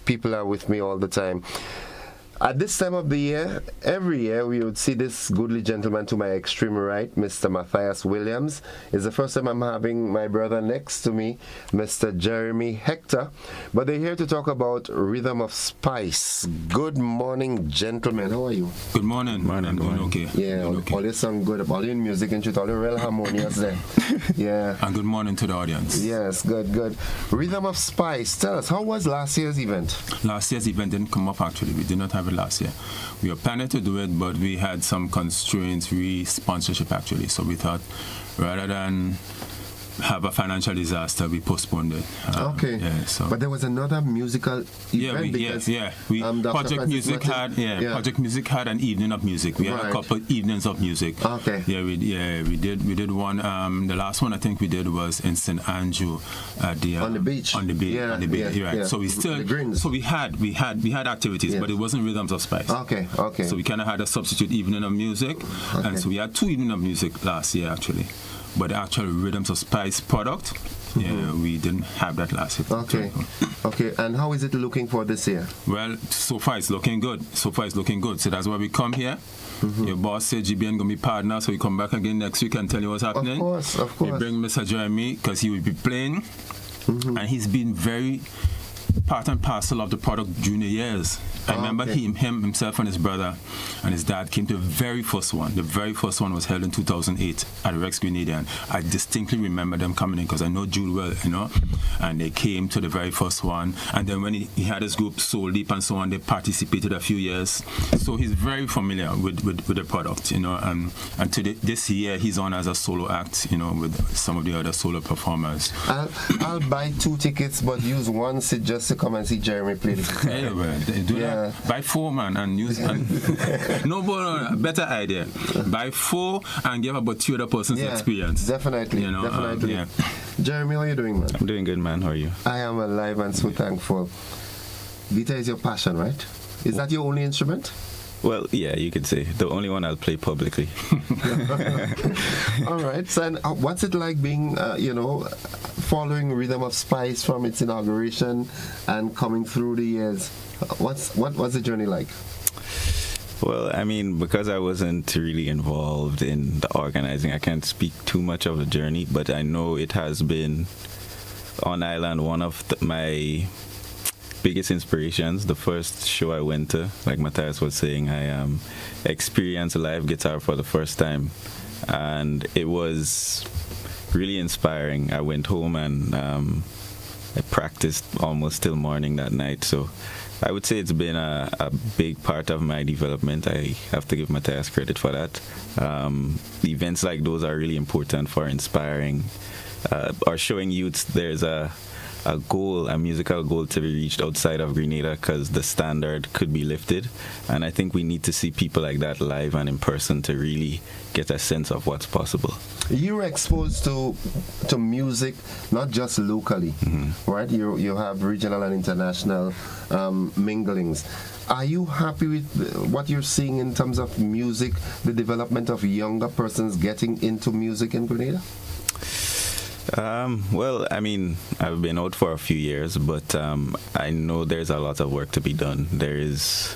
people are with me all the time. At this time of the year, every year, we would see this goodly gentleman to my extreme right, Mr. Matthias Williams. It's the first time I'm having my brother next to me, Mr. Jeremy Hector. But they're here to talk about Rhythm of Spice. Good morning, gentlemen. How are you? Good morning. I'm doing okay. Yeah, all you sound good. All in music and shit, all you real harmonious there. Yeah. And good morning to the audience. Yes, good. Rhythm of Spice. Tell us, how was last year's event? Last year's event didn't come up, actually. We did not have it last year. We were planning to do it, but we had some constraints, sponsorship actually. So we thought rather than have a financial disaster, we postponed it. Okay. Yeah, so. But there was another musical event. Project Music had an evening of music. We had a couple evenings of music. Okay. We did one. The last one I think we did was in St. Andrew at the on the beach. On the beach. Yeah. So we had activities, but it wasn't Rhythms of Spice. Okay. So we kind of had a substitute evening of music, and so we had 2 evenings of music last year actually. But the actual Rhythms of Spice product, we didn't have that last year. Okay. And how is it looking for this year? Well, so far it's looking good. So that's why we come here. Your boss said GBN gonna be partner, so we come back again next week and tell you what's happening. Of course. We bring Mr. Jeremy because he will be playing, and he's been very part and parcel of the product during the years. I remember himself and his brother and his dad came to the very first one. The very first one was held in 2008 at Rex Grenada. I distinctly remember them coming in because I know Jude well, and they came to the very first one. And then when he had his group Soul Deep and so on, they participated a few years. So he's very familiar with the product, and this year he's on as a solo act, with some of the other solo performers. I'll buy 2 tickets but use one seat just to come and see Jeremy play the guitar. Anyway, do that. Buy 4, man, and use no, better idea. Buy 4 and give about 2 other persons experience. Definitely. Definitely. Jeremy, how are you doing, man? I'm doing good, man. How are you? I am alive and so thankful. Guitar is your passion, right? Is that your only instrument? Well, yeah, you could say. The only one I'll play publicly. All right. So, and what's it like being, following Rhythm of Spice from its inauguration and coming through the years? What's the journey like? Well, I mean, because I wasn't really involved in the organizing, I can't speak too much of the journey, but I know it has been, on Island, one of my biggest inspirations. The first show I went to, like Matthias was saying, I experienced live guitar for the first time, and it was really inspiring. I went home and I practiced almost till morning that night, so I would say it's been a big part of my development. I have to give Matthias credit for that. Events like those are really important for inspiring or showing youths there's a musical goal to be reached outside of Grenada, because the standard could be lifted. And I think we need to see people like that live and in person to really get a sense of what's possible. You were exposed to music not just locally, right? You have regional and international minglings. Are you happy with what you're seeing in terms of music, the development of younger persons getting into music in Grenada? Well, I mean, I've been out for a few years, but I know there's a lot of work to be done. There is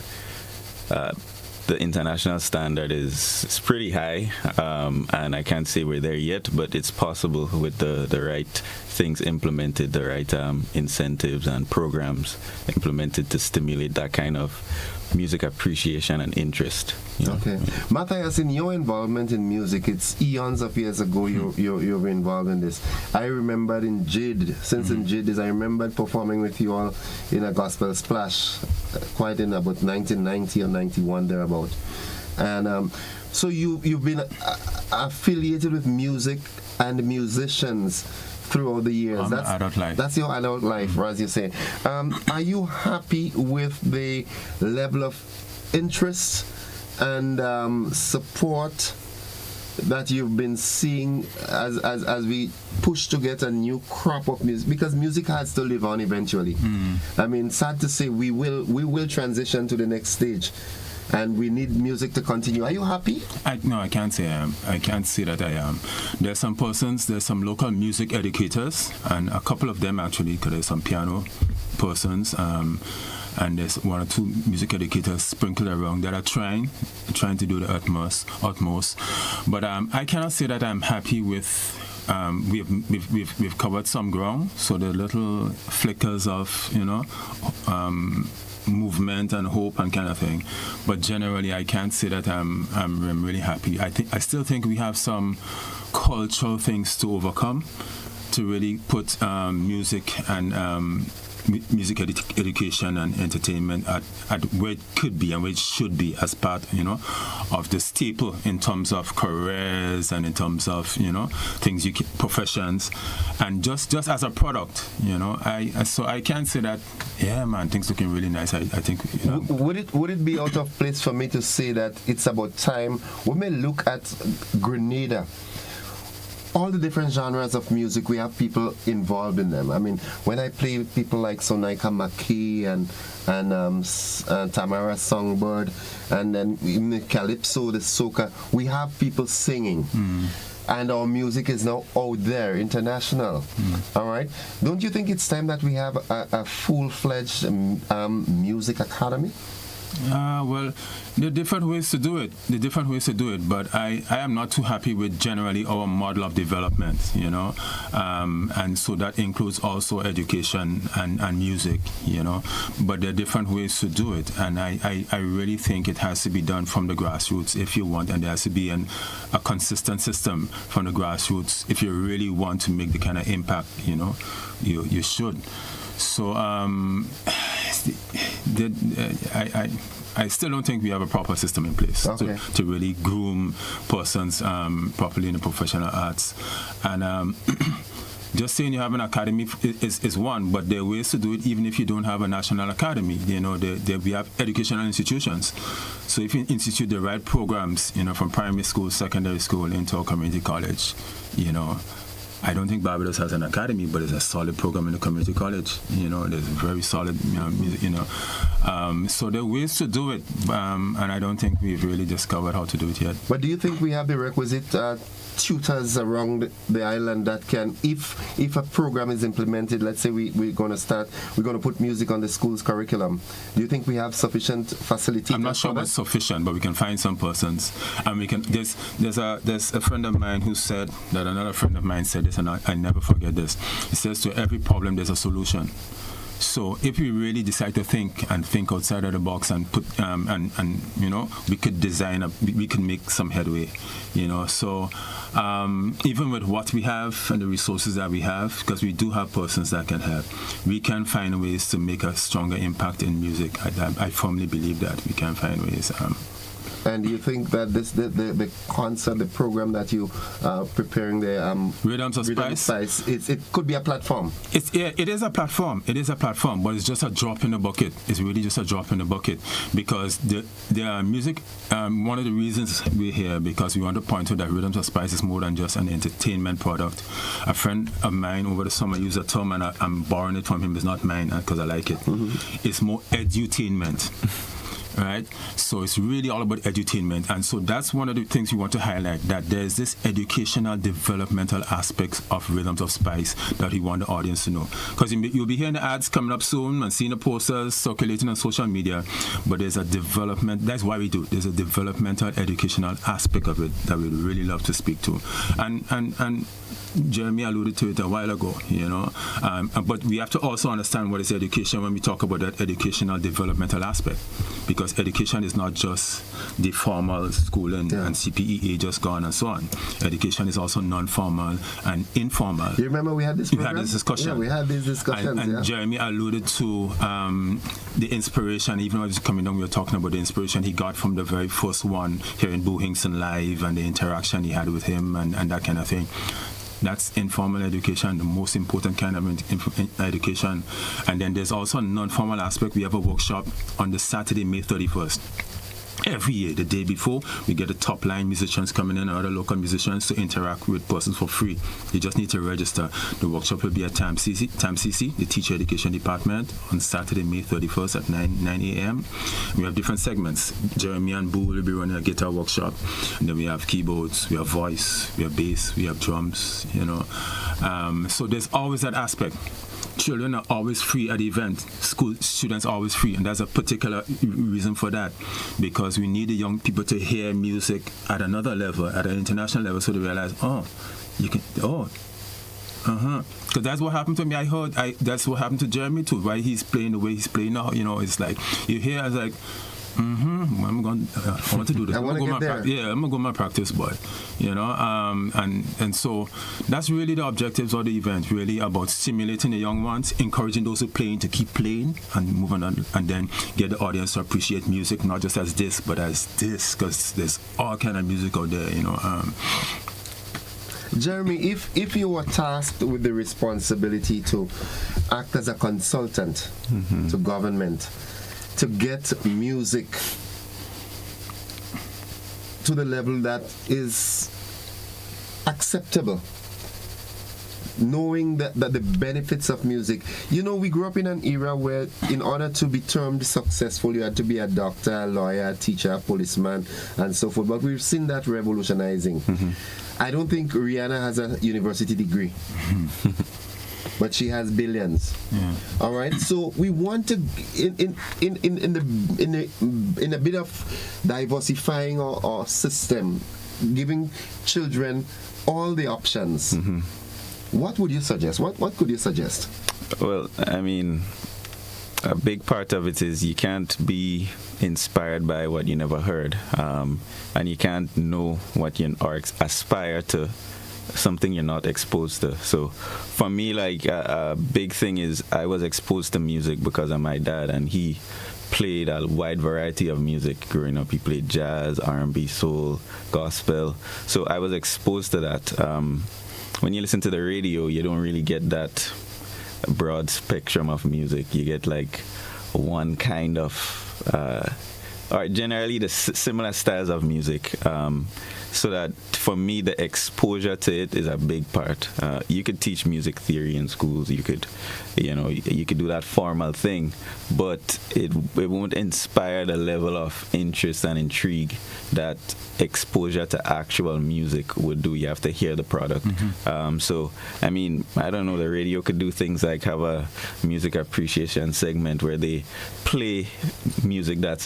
the international standard is pretty high, and I can't say we're there yet, but it's possible with the right things implemented, the right incentives and programs implemented to stimulate that kind of music appreciation and interest. Okay. Matthias, in your involvement in music, it's eons of years ago you were involved in this. I remembered in Jade, in Jade, I remembered performing with you all in a gospel splash quite in about 1990 or 91 thereabout. And so you've been affiliated with music and musicians throughout the years. That's your adult life, as you say. Are you happy with the level of interest and support that you've been seeing as we push to get a new crop of music? Because music has to live on eventually. I mean, sad to say, we will transition to the next stage. and we need music to continue. Are you happy? No, I can't say I am. I can't say that I am. There's some local music educators, and a couple of them actually, because there's some piano persons, and there's one or two music educators sprinkled around that are trying to do the utmost. But I cannot say that I'm happy with. We've covered some ground, so the little flickers of movement and hope and kind of thing. But generally, I can't say that I'm really happy. I still think we have some cultural things to overcome to really put music and music education and entertainment at where it could be and where it should be as part, of the staple in terms of careers and in terms of, things professions, and just as a product, So I can't say that, yeah, man, things looking really nice. I think. Would it be out of place for me to say that it's about time we may look at Grenada? All the different genres of music, we have people involved in them. I mean, when I play with people like Sonaika McKee and Tamara Songbird, and then in the Calypso, the soca, we have people singing. And our music is now out there, international. All right? Don't you think it's time that we have a full-fledged music academy? Well, there are different ways to do it. But I am not too happy with generally our model of development, and so that includes also education and music, But there are different ways to do it, and I really think it has to be done from the grassroots if you want, and there has to be a consistent system from the grassroots if you really want to make the kind of impact, you should. So I still don't think we have a proper system in place to really groom persons properly in the professional arts. And just saying you have an academy is one, but there are ways to do it even if you don't have a national academy. We have educational institutions. So if you institute the right programs, from primary school, secondary school, into a community college, I don't think Barbados has an academy, but it's a solid program in the community college. There's very solid, music, So there are ways to do it, and I don't think we've really discovered how to do it yet. But do you think we have the requisite tutors around the island that can, if a program is implemented, let's say we're going to put music on the school's curriculum, do you think we have sufficient facilities? I'm not sure what's sufficient, but we can find some persons, and we can. There's a friend of mine who said that another friend of mine said this, and I never forget this. He says, to every problem there's a solution. So if we really decide to think outside of the box and put we could we could make some headway, So even with what we have and the resources that we have, because we do have persons that can help, we can find ways to make a stronger impact in music. I firmly believe that we can find ways. And you think that the concert, the program that you are preparing, the Rhythms of Spice, it could be a platform. It is a platform. It is a platform, but it's just a drop in the bucket. It's really just a drop in the bucket, because the music. One of the reasons we're here, because we want to point out that Rhythms of Spice is more than just an entertainment product. A friend of mine over the summer used a term, and I'm borrowing it from him. It's not mine because I like it. It's more edutainment. Right, so it's really all about edutainment, and so that's one of the things we want to highlight, that there's this educational, developmental aspects of Rhythms of Spice that we want the audience to know. Because you'll be hearing the ads coming up soon and seeing the posters circulating on social media, but there's a development. That's why we do it. There's a developmental, educational aspect of it that we'd really love to speak to, and Jeremy alluded to it a while ago, but we have to also understand what is education when we talk about that educational developmental aspect, because education is not just the formal schooling and CPEA just gone and so on. Education is also non-formal and informal. You remember we had this program? We had this discussion. Yeah, we had these discussions. And Jeremy alluded to the inspiration, even when he was coming down, we were talking about the inspiration he got from the very first one, hearing Boo Hinkson live and the interaction he had with him and that kind of thing. That's informal education, the most important kind of education. And then there's also a non-formal aspect. We have a workshop on the Saturday, May 31st. every year. The day before, we get the top line musicians coming in, other local musicians to interact with persons for free. You just need to register. The workshop will be at Time CC, the Teacher Education Department, on Saturday, May 31st at 9 a.m. We have different segments. Jeremy and Boo will be running a guitar workshop, and then we have keyboards, we have voice, we have bass, we have drums, so there's always that aspect. Children are always free at the event. School students are always free, and there's a particular reason for that, because we need the young people to hear music at another level, at an international level, so they realize, because that's what happened to me. That's what happened to Jeremy too. Why he's playing the way he's playing now. It's like you hear, I was like, I want to do this. I'm gonna go my practice, boy. And so that's really the objectives of the event. Really about stimulating the young ones, encouraging those who are playing to keep playing and moving on, and then get the audience to appreciate music not just as this, but as this, because there's all kind of music out there. Jeremy, if you were tasked with the responsibility to act as a consultant to government, to get music to the level that is acceptable, knowing that the benefits of music. We grew up in an era where in order to be termed successful, you had to be a doctor, a lawyer, a teacher, a policeman, and so forth. But we've seen that revolutionizing. I don't think Rihanna has a university degree. But she has billions. Yeah. All right. So we want to, in a bit of diversifying our system, giving children all the options. What would you suggest? What could you suggest? Well, I mean, a big part of it is you can't be inspired by what you never heard, and you can't know what or aspire to something you're not exposed to. So for me, like a big thing is I was exposed to music because of my dad, and he played a wide variety of music growing up. He played jazz, R&B, soul, gospel. So I was exposed to that. When you listen to the radio, you don't really get that broad spectrum of music. You get like one kind of or generally the similar styles of music. So that for me, the exposure to it is a big part. You could teach music theory in schools. You could do that formal thing, but it won't inspire the level of interest and intrigue that exposure to actual music would do. You have to hear the product. So, I mean, I don't know, the radio could do things like have a music appreciation segment where they play music that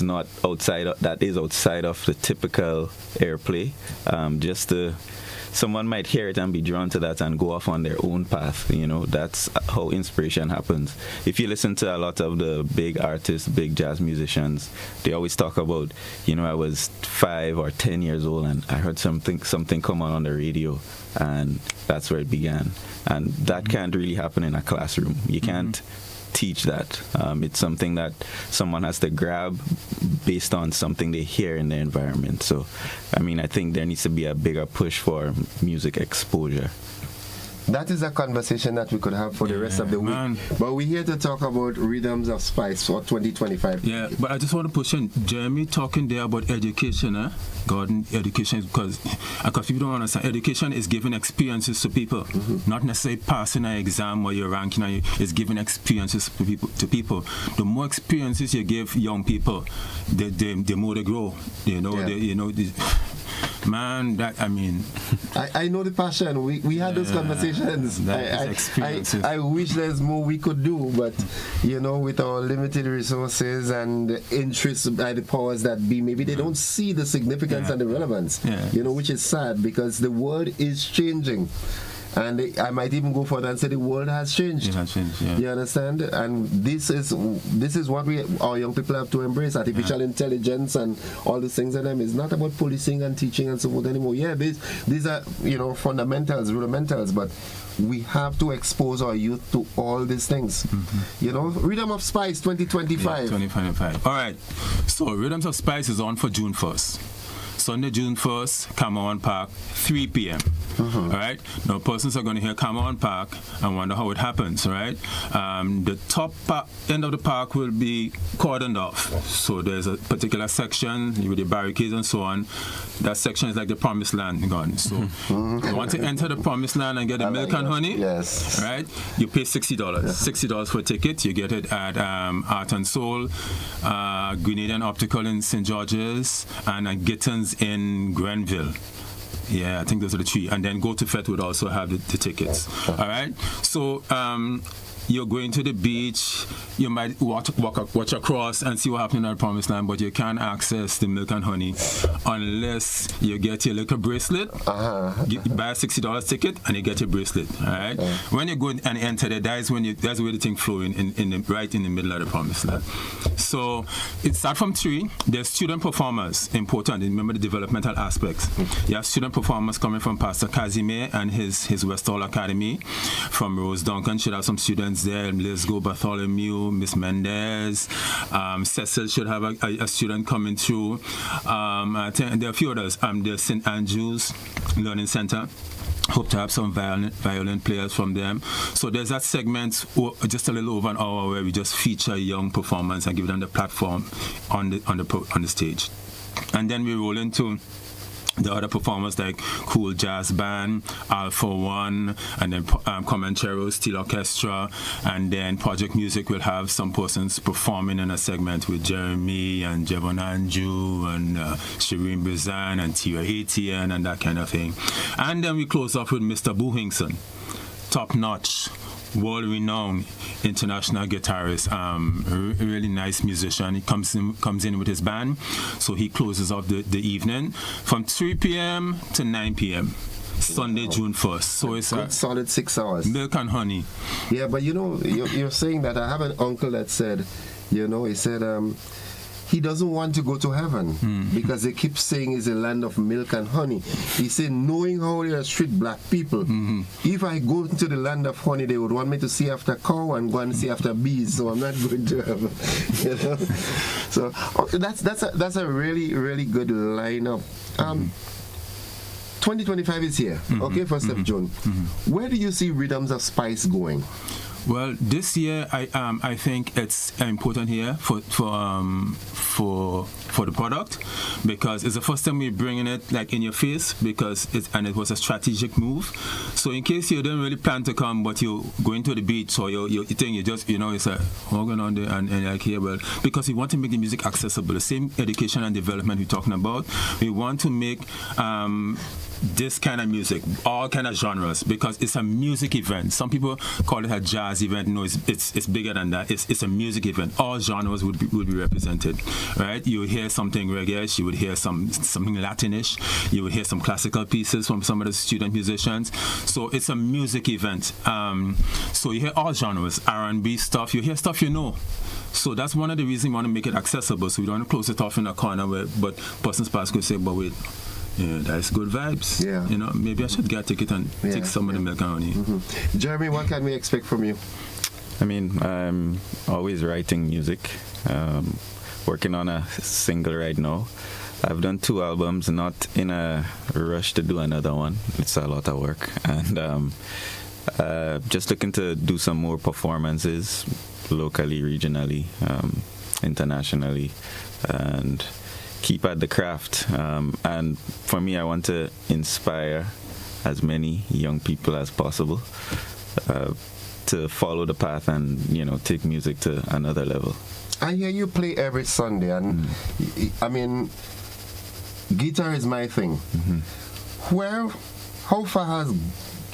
is outside of the typical airplay. Someone might hear it and be drawn to that and go off on their own path. That's how inspiration happens. If you listen to a lot of the big artists, big jazz musicians, they always talk about, I was 5 or 10 years old and I heard something come on the radio, and that's where it began. And that can't really happen in a classroom. You can't teach that. It's something that someone has to grab based on something they hear in their environment. So, I mean, I think there needs to be a bigger push for music exposure. That is a conversation that we could have for the rest of the week. But we're here to talk about Rhythms of Spice for 2025. Yeah, but I just want to push in. Jeremy talking there about education, garden education, because people don't understand. Education is giving experiences to people, not necessarily passing an exam or your ranking. It's giving experiences to people. The more experiences you give young people, the more they grow. Man, I know the passion. We had those conversations. I wish there's more we could do, but with our limited resources and interest by the powers that be, maybe they don't see the significance and the relevance. Which is sad, because the world is changing. And I might even go further and say the world has changed. It has changed, yeah. You understand? And this is what our young people have to embrace. Artificial intelligence and all these things. And it's not about policing and teaching and so forth anymore. Yeah, these are fundamentals, rudimentals, but we have to expose our youth to all these things. Rhythm of Spice 2025. Yeah, 2025. All right. So Rhythms of Spice is on for June 1st. Sunday, June 1st, Cameron Park, 3 p.m. All right. Now, persons are going to hear Cameron Park and wonder how it happens. Right. The top end of the park will be cordoned off. So there's a particular section with the barricades and so on. That section is like the promised land gone. So you want to enter the promised land and get the milk and honey. Yes. Right. You pay $60. $60 for a ticket. You get it at Art and Soul, Grenada and Optical in St. George's, and Gittins in Grenville. Yeah, I think those are the three. And then Go to Fet would also have the tickets. All right. So you're going to the beach. You might watch across and see what happened in the promised land, but you can't access the milk and honey unless you get your little bracelet. You buy a $60 ticket and you get your bracelet. All right. When you go and enter there, that's where the thing flowing right in the middle of the promised land. So it starts from 3. There's student performers. Important. Remember the developmental aspects. You have student performers coming from Pastor Casimir and his Westall Academy. From Rose Duncan should have some students there. Let's go Bartholomew, Miss Mendez, Cecil should have a student coming through. I think there are a few others. The St. Andrews Learning Center. Hope to have some violin players from them. So there's that segment, just a little over an hour, where we just feature young performers and give them the platform on the stage. And then we roll into the other performers like Cool Jazz Band, Alpha One, and then Comancheros, Steel Orchestra, and then Project Music will have some persons performing in a segment with Jeremy and Jevon Anju and Shireen Bizan and Tira Etienne and that kind of thing. And then we close off with Mr. Buhingson, top-notch, world-renowned international guitarist, really nice musician. He comes in with his band, so he closes off the evening from 3 p.m. to 9 p.m. Sunday, June 1st. So it's a solid 6 hours. Milk and honey. Yeah, but you're saying that. I have an uncle that said, he said he doesn't want to go to heaven because they keep saying it's a land of milk and honey. He said, knowing how they treat black people, if I go into the land of honey, they would want me to see after cow and go and see after bees, so I'm not going to heaven. So that's a really, really good lineup. 2025 is here, okay, 1st of June. Where do you see Rhythms of Spice going? Well, this year I think it's important here for the product, because it's the first time we're bringing it like in your face, because it was a strategic move. So in case you don't really plan to come, but you're going to the beach, or you think you just it's a going on there and like here, well, because we want to make the music accessible, the same education and development we're talking about. We want to make this kind of music, all kind of genres, because it's a music event. Some people call it a jazz event. No, it's bigger than that. It's a music event. All genres would be represented, right? You would hear something reggae, you would hear something Latinish, you would hear some classical pieces from some of the student musicians. So it's a music event. So you hear all genres, R&B stuff. You hear stuff you know. So that's one of the reasons we want to make it accessible. So we don't want to close it off in a corner but persons past could say, but wait. Yeah, that's good vibes. Yeah. Maybe I should get a ticket and take some of the milk and honey. Jeremy, what can we expect from you? I mean, I'm always writing music. Working on a single right now. I've done 2 albums, not in a rush to do another one. It's a lot of work. And just looking to do some more performances locally, regionally, internationally, and keep at the craft. And for me, I want to inspire as many young people as possible to follow the path and take music to another level. I hear you play every Sunday, and I mean, guitar is my thing. How far has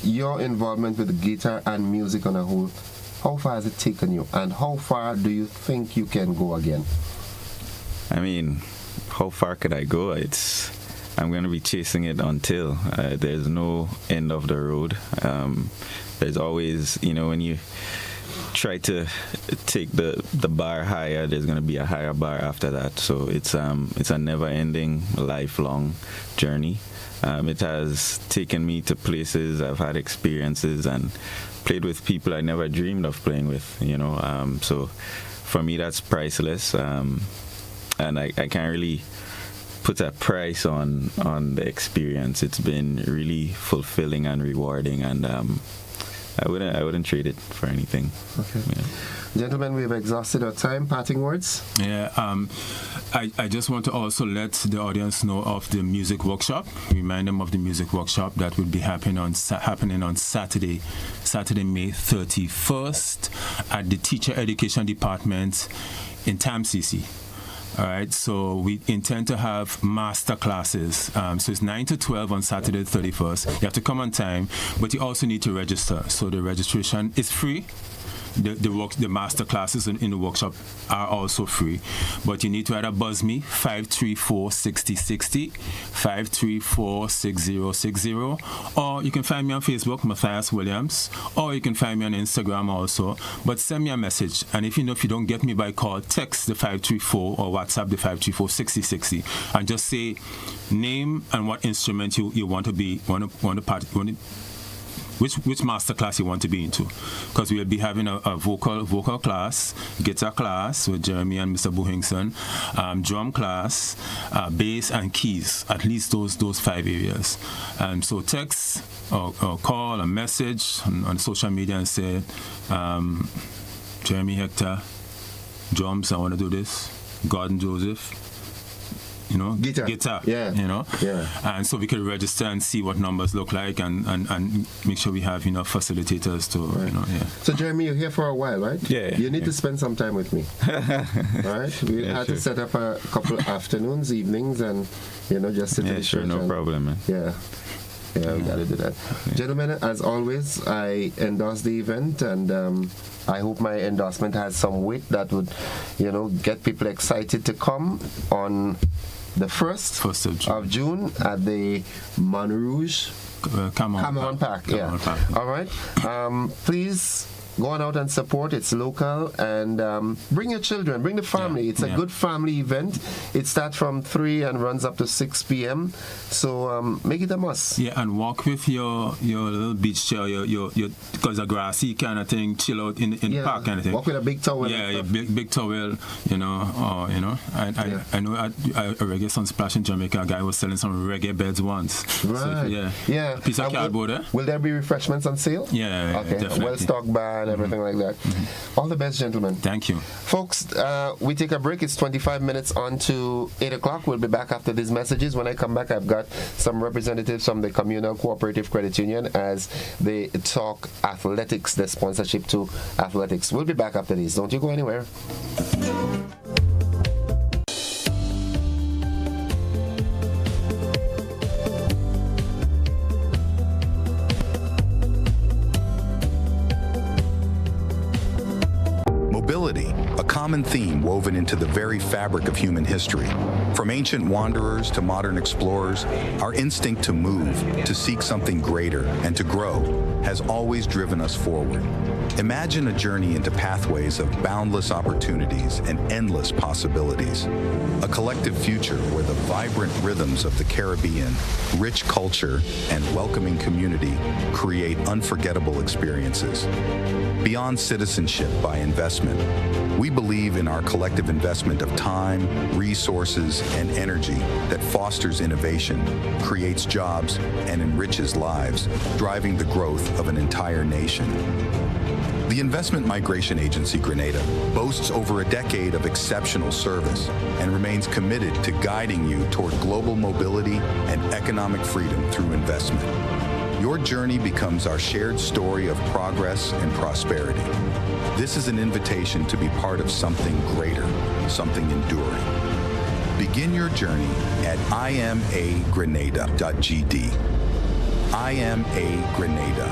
your involvement with the guitar and music on a whole, how far has it taken you, and how far do you think you can go again? I mean, how far could I go? I'm going to be chasing it until there's no end of the road. There's always, when you try to take the bar higher, there's going to be a higher bar after that. So it's a never-ending, lifelong journey. It has taken me to places, I've had experiences and played with people I never dreamed of playing with, So for me, that's priceless. And I can't really put a price on the experience. It's been really fulfilling and rewarding, and I wouldn't trade it for anything. Okay. Yeah. Gentlemen, we've exhausted our time. Parting words? Yeah, I just want to also let the audience know of the music workshop. Remind them of the music workshop that will be happening on Saturday, May 31st at the Teacher Education Department in TAMCC. All right, so we intend to have master classes. So it's 9 to 12 on Saturday the 31st. You have to come on time, but you also need to register. So the registration is free. The master classes in the workshop are also free, but you need to either buzz me 534-6060, 534-6060, or you can find me on Facebook, Matthias Williams, or you can find me on Instagram also. But send me a message, and if you don't get me by call, text the 534 or WhatsApp the 534-6060, and just say name and what instrument you want to be which master class you want to be into, because we'll be having a vocal class, guitar class with Jeremy and Mr. Buhingson, drum class, bass and keys, at least those 5 areas. So text or call a message on social media and say, Jeremy Hector, drums, I want to do this, Gordon Joseph, guitar, yeah. And so we can register and see what numbers look like, and make sure we have enough facilitators to, So Jeremy, you're here for a while, right? Yeah. You need to spend some time with me. All right? We had to set up a couple of afternoons, evenings, and, just sit in the church. No problem, man. Yeah, we got to do that. Yeah. Gentlemen, as always, I endorse the event, and I hope my endorsement has some weight that would, get people excited to come on the 1st of June at the Montrouge Cameron Park. All right. Please go on out and support. It's local, and bring your children, bring the family. It's a good family event. It starts from 3 and runs up to 6 p.m. So make it a must. Yeah, and walk with your little beach chair, your because a grassy kind of thing, chill out in the park kind of thing. Walk with a big towel. Yeah, your big towel. I know at Reggae Sunsplash in Jamaica, a guy was selling some reggae beds once. Right. So, piece of cardboard. Will there be refreshments on sale? Yeah. Okay. Definitely. Well stocked bar and everything like that. All the best, gentlemen. Thank you, folks. We take a break. It's 25 minutes on to 8 o'clock. We'll be back after these messages. When I come back, I've got some representatives from the Communal Cooperative Credit Union as they talk athletics, the sponsorship to athletics. We'll be back after these. Don't you go anywhere. A common theme woven into the very fabric of human history. From ancient wanderers to modern explorers, our instinct to move, to seek something greater, and to grow has always driven us forward. Imagine a journey into pathways of boundless opportunities and endless possibilities. A collective future where the vibrant rhythms of the Caribbean, rich culture, and welcoming community create unforgettable experiences. Beyond citizenship by investment, we believe in our collective investment of time, resources, and energy that fosters innovation, creates jobs, and enriches lives, driving the growth of an entire nation. The Investment Migration Agency Grenada boasts over a decade of exceptional service and remains committed to guiding you toward global mobility and economic freedom through investment. Your journey becomes our shared story of progress and prosperity. This is an invitation to be part of something greater, something enduring. Begin your journey at imagrenada.gd. IMA Grenada.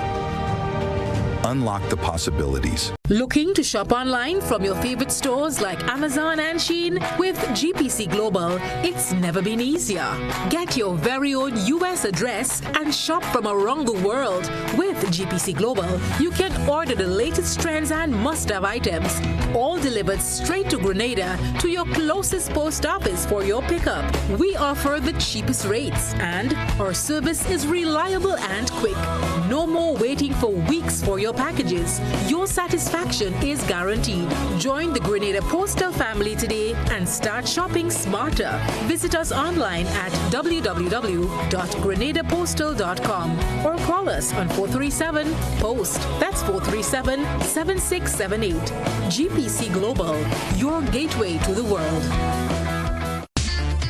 Unlock the possibilities. Looking to shop online from your favorite stores like Amazon and Shein? With GPC Global, it's never been easier. Get your very own US address and shop from around the world. With GPC Global, you can order the latest trends and must-have items, all delivered straight to Grenada to your closest post office for your pickup. We offer the cheapest rates, and our service is reliable and quick. No more waiting for weeks for your packages. Your satisfaction satisfaction is guaranteed. Join the Grenada Postal family today and start shopping smarter. Visit us online at www.grenadapostal.com or call us on 437-POST. That's 437-7678. GPC Global, your gateway to the world.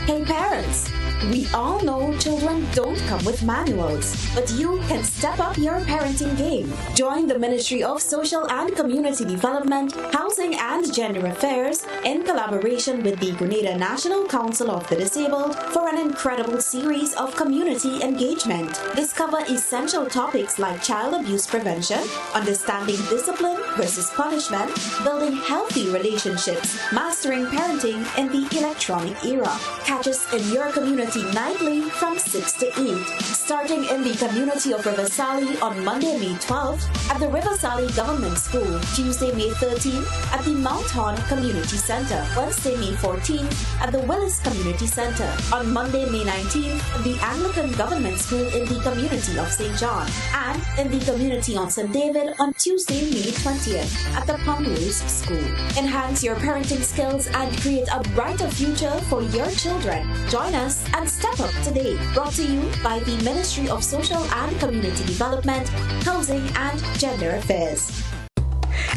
Hey parents, we all know children don't come with manuals, but you can step up your parenting game. Join the Ministry of Social and Community Development, Housing and Gender Affairs in collaboration with the Grenada National Council of the Disabled for an incredible series of community engagement. Discover essential topics like child abuse prevention, understanding discipline versus punishment, building healthy relationships, mastering parenting in the electronic era. Catch us in your community nightly from 6 to 8, starting in the community of River Sally on Monday, May 12th at the River Sally Government School, Tuesday, May 13th at the Mount Horn Community Center, Wednesday, May 14th at the Willis Community Center, on Monday, May 19th at the Anglican Government School in the community of St. John, and in the community on St. David on Tuesday, May 20th at the Ponderosa School. Enhance your parenting skills and create a brighter future for your children. Join us and step up today. Brought to you by the Ministry of Social and Community Development, Housing and Gender Affairs.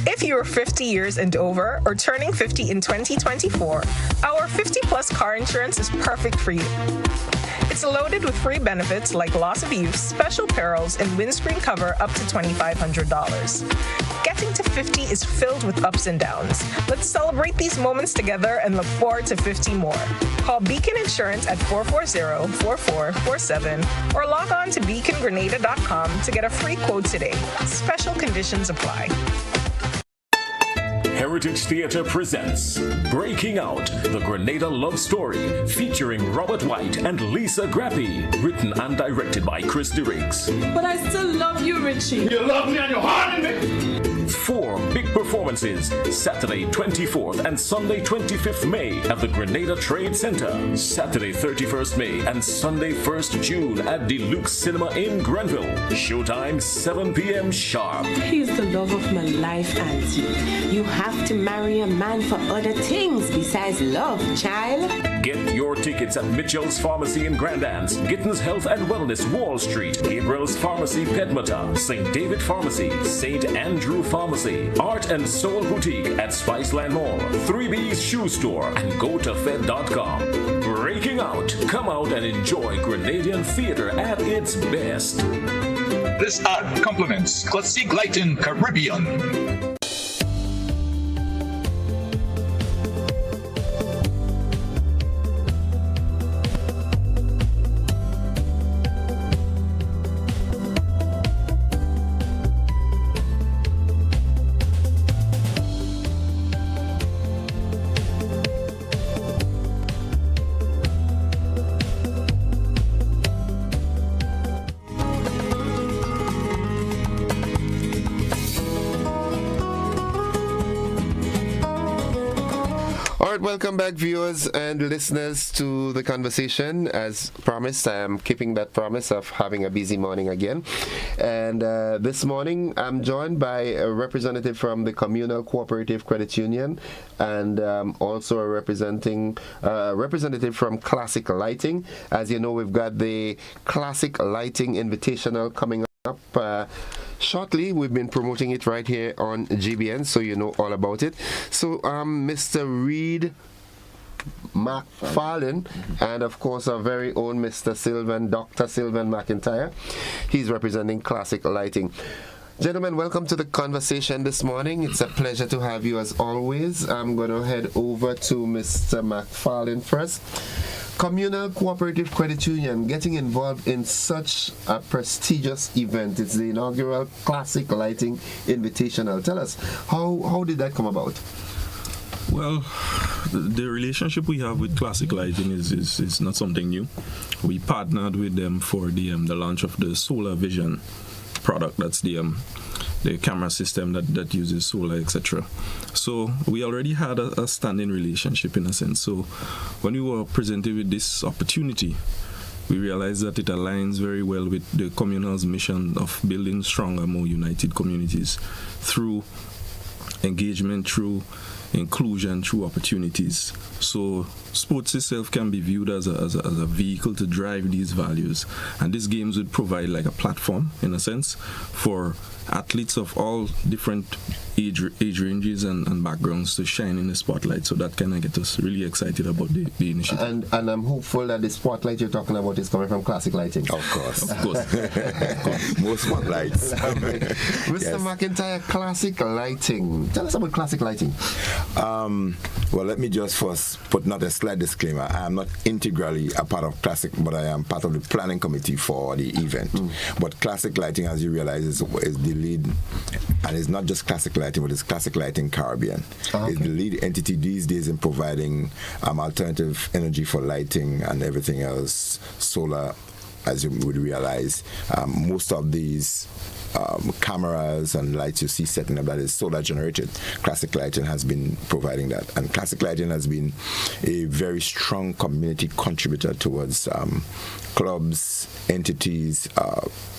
If you're 50 years and over or turning 50 in 2024, our 50 Plus car insurance is perfect for you. It's loaded with free benefits like loss of use, special perils, and windscreen cover up to $2,500. Getting to 50 is filled with ups and downs. Let's celebrate these moments together and look forward to 50 more. Call Beacon Insurance at 440-4447 or log on to beacongrenada.com to get a free quote today. Special conditions apply. Heritage Theatre presents Breaking Out, the Grenada Love Story, featuring Robert White and Lisa Grappi, written and directed by Chris DeRiggs. But I still love you, Richie. You love me and you're hard in me. 4 big performances, Saturday 24th and Sunday 25th May at the Grenada Trade Center, Saturday 31st May and Sunday 1st June at Deluxe Cinema in Grenville. Showtime 7 p.m. sharp. He's the love of my life, Auntie. You have to marry a man for other things besides love, child. Get your tickets at Mitchell's Pharmacy in Grand Anse, Gittins Health and Wellness Wall Street, Gabriel's Pharmacy Pedmata, St. David Pharmacy, St. Andrew Pharmacy, Art and Soul Boutique at Spiceland Mall, 3B's Shoe Store, and GoToFed.com. Breaking Out. Come out and enjoy Grenadian theater at its best. This ad complements Classic Lighting Caribbean. Welcome back, viewers and listeners, to the conversation. As promised, I am keeping that promise of having a busy morning again. And this morning, I'm joined by a representative from the Communal Cooperative Credit Union and also a representative from Classic Lighting. As you know, we've got the Classic Lighting Invitational coming up shortly. We've been promoting it right here on GBN, so you know all about it. So Mr. Reed McFarlane and of course our very own Dr. Sylvan McIntyre. He's representing Classic Lighting. Gentlemen, welcome to the conversation this morning. It's a pleasure to have you as always. I'm going to head over to Mr. McFarlane first. Communal Cooperative Credit Union getting involved in such a prestigious event. It's the inaugural Classic Lighting Invitational. Tell us, how did that come about? Well, the relationship we have with Classic Lighting is not something new. We partnered with them for the launch of the Solar Vision product. That's the camera system that uses solar, etc. So we already had a standing relationship in a sense. So when we were presented with this opportunity, we realized that it aligns very well with the communal's mission of building stronger, more united communities through engagement through inclusion, through opportunities. So sports itself can be viewed as a vehicle to drive these values, and these games would provide like a platform, in a sense, for athletes of all different age ranges and backgrounds to shine in the spotlight. So that kind of gets us really excited about the initiative. And I'm hopeful that the spotlight you're talking about is coming from Classic Lighting. Of course. Of course. More spotlights. Mr. Yes. McIntyre, Classic Lighting. Tell us about Classic Lighting. Well, let me just first put not a slight disclaimer. I am not integrally a part of Classic, but I am part of the planning committee for the event. But Classic Lighting, as you realize, is the lead, and it's not just Classic Lighting, but it's Classic Lighting Caribbean. It's the lead entity these days in providing alternative energy for lighting and everything else, solar, as you would realize. Most of these cameras and lights you see setting up, that is solar generated. Classic Lighting has been providing that, and Classic Lighting has been a very strong community contributor towards clubs, entities,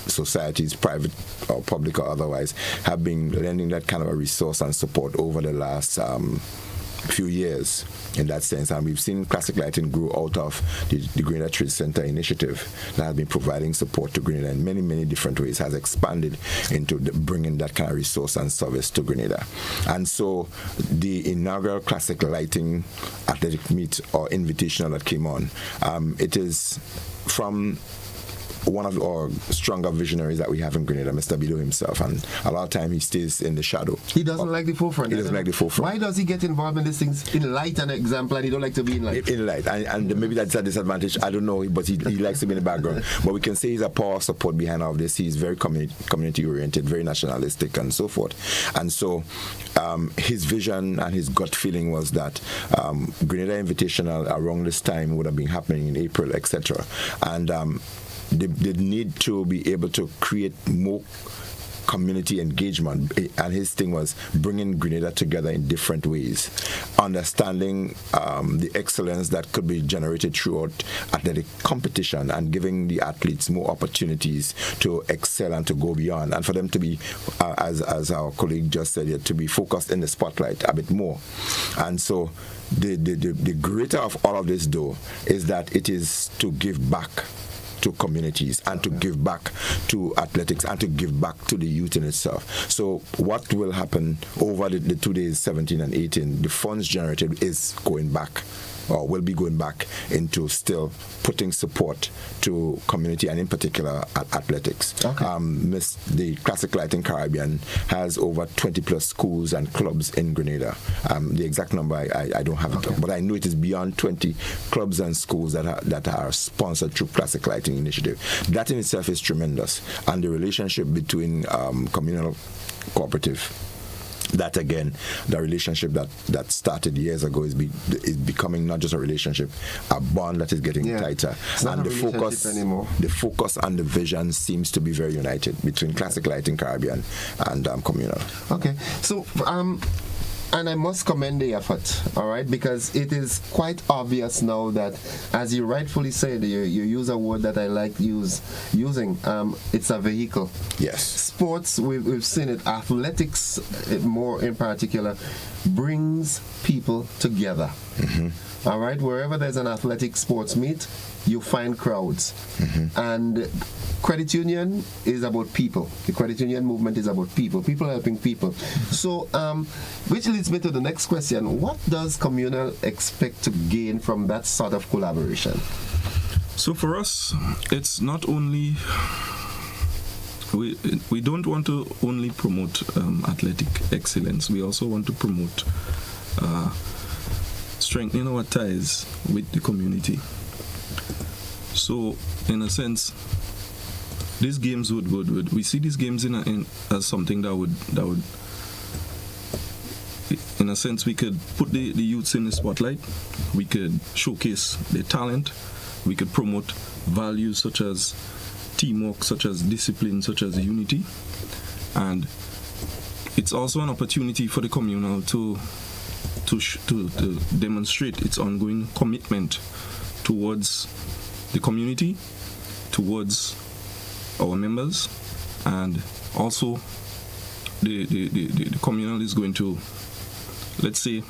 societies, private or public or otherwise, have been lending that kind of a resource and support over the last few years in that sense. And we've seen Classic Lighting grow out of the Grenada Trade Center initiative that has been providing support to Grenada in many, many different ways, has expanded into bringing that kind of resource and service to Grenada. And so the inaugural Classic Lighting athletic meet or invitational that came on, it is from one of our stronger visionaries that we have in Grenada, Mr. Bido himself, and a lot of time he stays in the shadow. He doesn't like the forefront. He doesn't like the forefront. Why does he get involved in these things in light, an example, and he don't like to be in light? In light, and maybe that's a disadvantage. I don't know, but he likes to be in the background. But we can say he's a power support behind all of this. He's very community oriented, very nationalistic, and so forth. And so his vision and his gut feeling was that Grenada Invitational around this time would have been happening in April, etc. And they need to be able to create more community engagement, and his thing was bringing Grenada together in different ways, understanding the excellence that could be generated throughout athletic competition and giving the athletes more opportunities to excel and to go beyond, and for them to be, as our colleague just said here, to be focused in the spotlight a bit more. And so the greater of all of this, though, is that it is to give back to communities and to give back to athletics and to give back to the youth in itself. So what will happen over the 2 days, 17 and 18, the funds generated is going back, or will be going back into still putting support to community and in particular athletics. The Classic Lighting Caribbean has over 20 plus schools and clubs in Grenada. The exact number I don't have it, but I know it is beyond 20 clubs and schools that are sponsored through Classic Lighting Initiative. That in itself is tremendous, and the relationship between communal cooperative, that again, the relationship that started years ago is becoming not just a relationship, a bond that is getting tighter. And the focus and the vision seems to be very united between Classic Lighting Caribbean and communal. Okay, so and I must commend the effort, all right, because it is quite obvious now that, as you rightfully said, you use a word that I like using. It's a vehicle. Yes. Sports, we've seen it. Athletics, more in particular, brings people together. Mm-hmm. All right, wherever there's an athletic sports meet, you find crowds. Mm-hmm. And credit union is about people. The credit union movement is about people. People helping people. So, which leads me to the next question. What does Communal expect to gain from that sort of collaboration? So for us, it's not only... We don't want to only promote athletic excellence. We also want to promote strengthening our ties with the community. So, in a sense, these games would we see these games as something that would in a sense we could put the youths in the spotlight, we could showcase their talent, we could promote values such as teamwork, such as discipline, such as unity, and it's also an opportunity for the communal to demonstrate its ongoing commitment towards the community, towards our members, and also the communal is going to, let's say,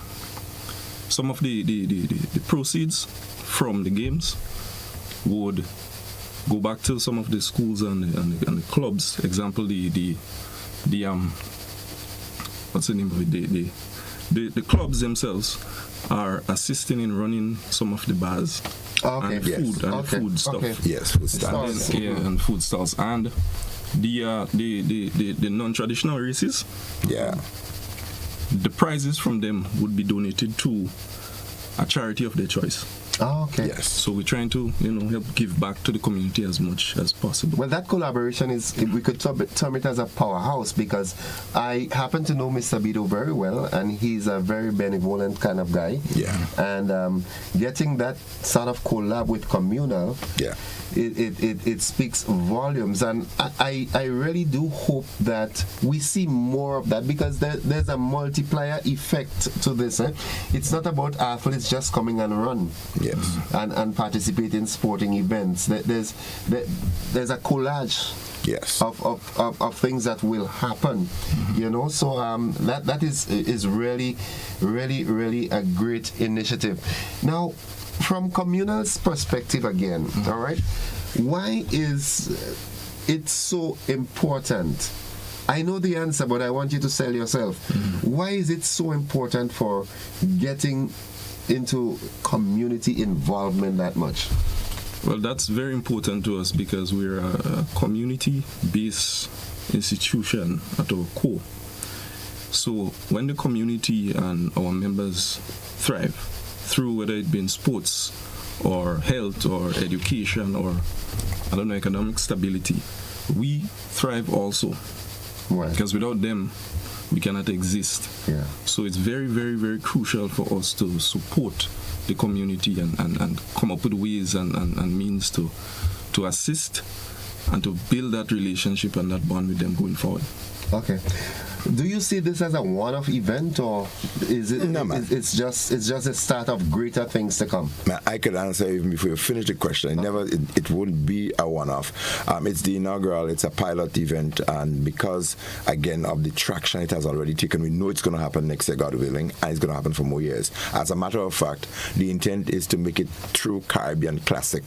some of the proceeds from the games would go back to some of the schools and the clubs. Example, the what's the name of it? The clubs themselves are assisting in running some of the bars and food stuff. Yes, food stalls. And food stalls. And the non-traditional races. Yeah. The prizes from them would be donated to a charity of their choice. Oh, okay. Yes. So we're trying to, help give back to the community as much as possible. Well, that collaboration is, we could term it as a powerhouse, because I happen to know Mr. Bido very well, and he's a very benevolent kind of guy. Yeah. And getting that sort of collab with communal, it speaks volumes. And I really do hope that we see more of that, because there's a multiplier effect to this. It's not about athletes just coming and run. Yes. And participate in sporting events. There's a collage of things that will happen, So that is really a great initiative. Now, from communal's perspective again, all right, why is it so important? I know the answer, but I want you to sell yourself. Why is it so important for getting into community involvement that much? Well, that's very important to us because we're a community-based institution at our core. So when the community and our members thrive through whether it be in sports or health or education or, economic stability, we thrive also. Right. Because without them, we cannot exist. Yeah. So it's very, very, very crucial for us to support the community and come up with ways and means to assist and to build that relationship and that bond with them going forward. Okay. Do you see this as a one-off event, or is it? No, man. It's just the start of greater things to come? Man, I could answer even before you finish the question. It wouldn't be a one-off. It's the inaugural. It's a pilot event, and because again of the traction it has already taken, we know it's going to happen next year, God willing, and it's going to happen for more years. As a matter of fact, the intent is to make it true Caribbean classic.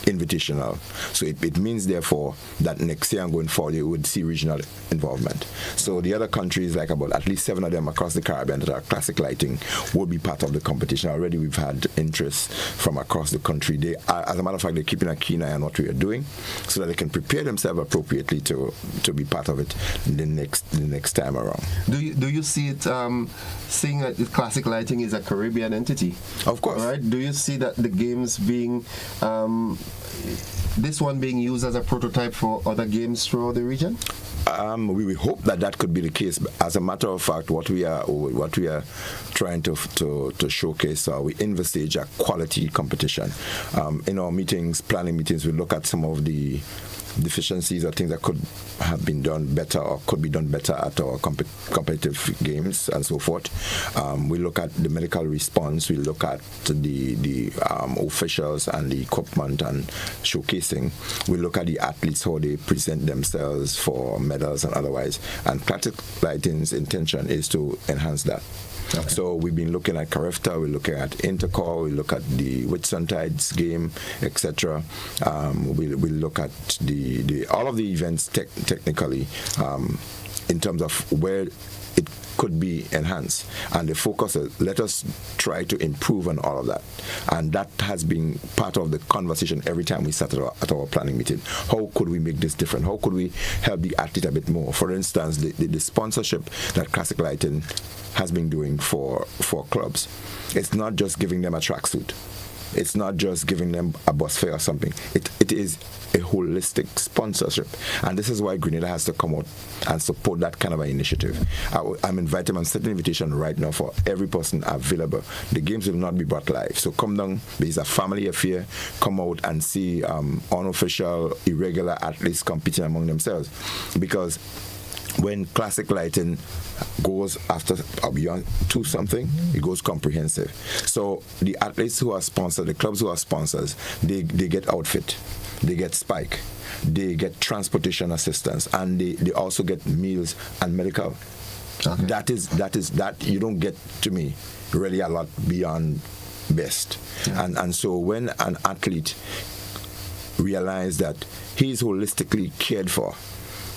Invitational. So it means, therefore, that next year and going forward, you would see regional involvement. So the other countries, like about at least 7 of them across the Caribbean that are classic lighting, will be part of the competition. Already we've had interest from across the country. They are, as a matter of fact, they're keeping a keen eye on what we are doing so that they can prepare themselves appropriately to be part of it the next time around. Do you see it, seeing that classic lighting is a Caribbean entity? Of course. All right. Do you see that the games being this one being used as a prototype for other games throughout the region? We hope that could be the case. As a matter of fact, what we are trying to showcase, we envisage a quality competition. In our planning meetings, we look at some of the deficiencies or things that could have been done better or could be done better at our competitive games and so forth. We look at the medical response, we look at the officials and the equipment and showcasing. We look at the athletes, how they present themselves for medals and otherwise. And Classic Lighting's intention is to enhance that. Okay. So we've been looking at Carefta, we're looking at Intercore, we look at the Whitsuntides game, etc. We look at the all of the events technically in terms of where it could be enhanced, and the focus is let us try to improve on all of that, and that has been part of the conversation every time we sat at our planning meeting. How could we make this different? How could we help the athlete a bit more? For instance, the sponsorship that Classic Lighting has been doing for clubs, it's not just giving them a tracksuit. It's not just giving them a bus fare or something. It is a holistic sponsorship. And this is why Grenada has to come out and support that kind of an initiative. I'm setting an invitation right now for every person available. The games will not be brought live. So come down. There's a family affair. Come out and see unofficial, irregular athletes competing among themselves. Because when classic lighting goes after beyond 2 something, it goes comprehensive. So the athletes who are sponsored, the clubs who are sponsors, they get outfit, they get spike, they get transportation assistance, and they also get meals and medical. Okay. That you don't get, to me, really a lot beyond best. Yeah. And so when an athlete realizes that he's holistically cared for,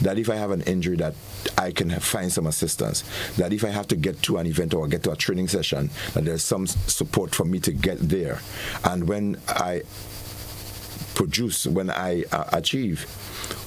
that if I have an injury that I can find some assistance, that if I have to get to an event or get to a training session, that there's some support for me to get there. And when I produce, when I achieve,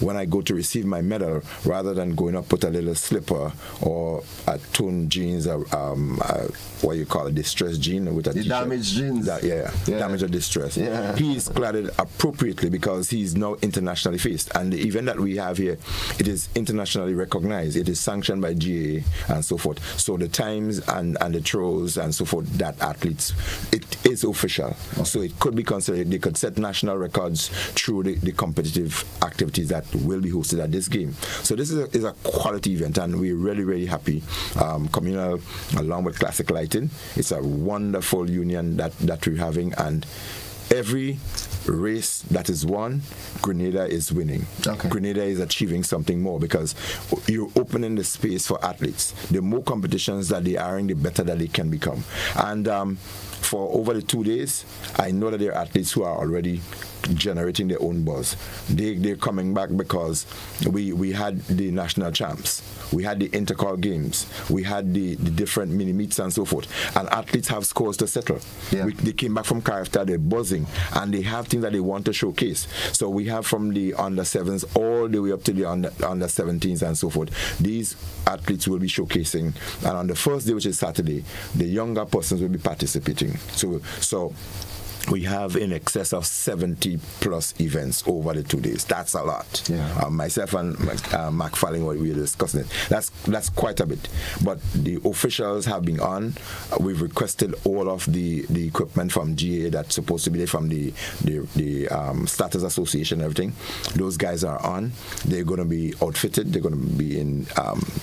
when I go to receive my medal, rather than going up with a little slipper or a torn jeans, what you call a distress jean with a t-shirt. Damaged jeans. Damage or distress. Yeah. He is cladded appropriately because he's now internationally faced. And the event that we have here, it is internationally recognized. It is sanctioned by GAA and so forth. So the times and the throws and so forth, that athletes, it is official. Okay. So it could be considered, they could set national records through the competitive activities that will be hosted at this game. So this is a quality event, and we're really, really happy. Communal, along with Classic Lighting, it's a wonderful union that we're having, and every race that is won, Grenada is winning. Okay. Grenada is achieving something more because you're opening the space for athletes. The more competitions that they are in, the better that they can become. And for over the 2 days, I know that there are athletes who are already generating their own buzz. They're coming back because we had the national champs, we had the intercall games, we had the different mini meets and so forth, and athletes have scores to settle. Yeah. They came back from Carafta, they're buzzing, and they have things that they want to showcase. So we have from the under 7s all the way up to the under 17s and so forth. These athletes will be showcasing, and on the first day, which is Saturday, the younger persons will be participating. So we have in excess of 70 plus events over the 2 days. That's a lot. Yeah. Myself and Mark Falling, we were discussing it. That's quite a bit. But the officials have been on. We've requested all of the equipment from GA that's supposed to be there, from the Starters Association and everything. Those guys are on. They're going to be outfitted. They're going to be in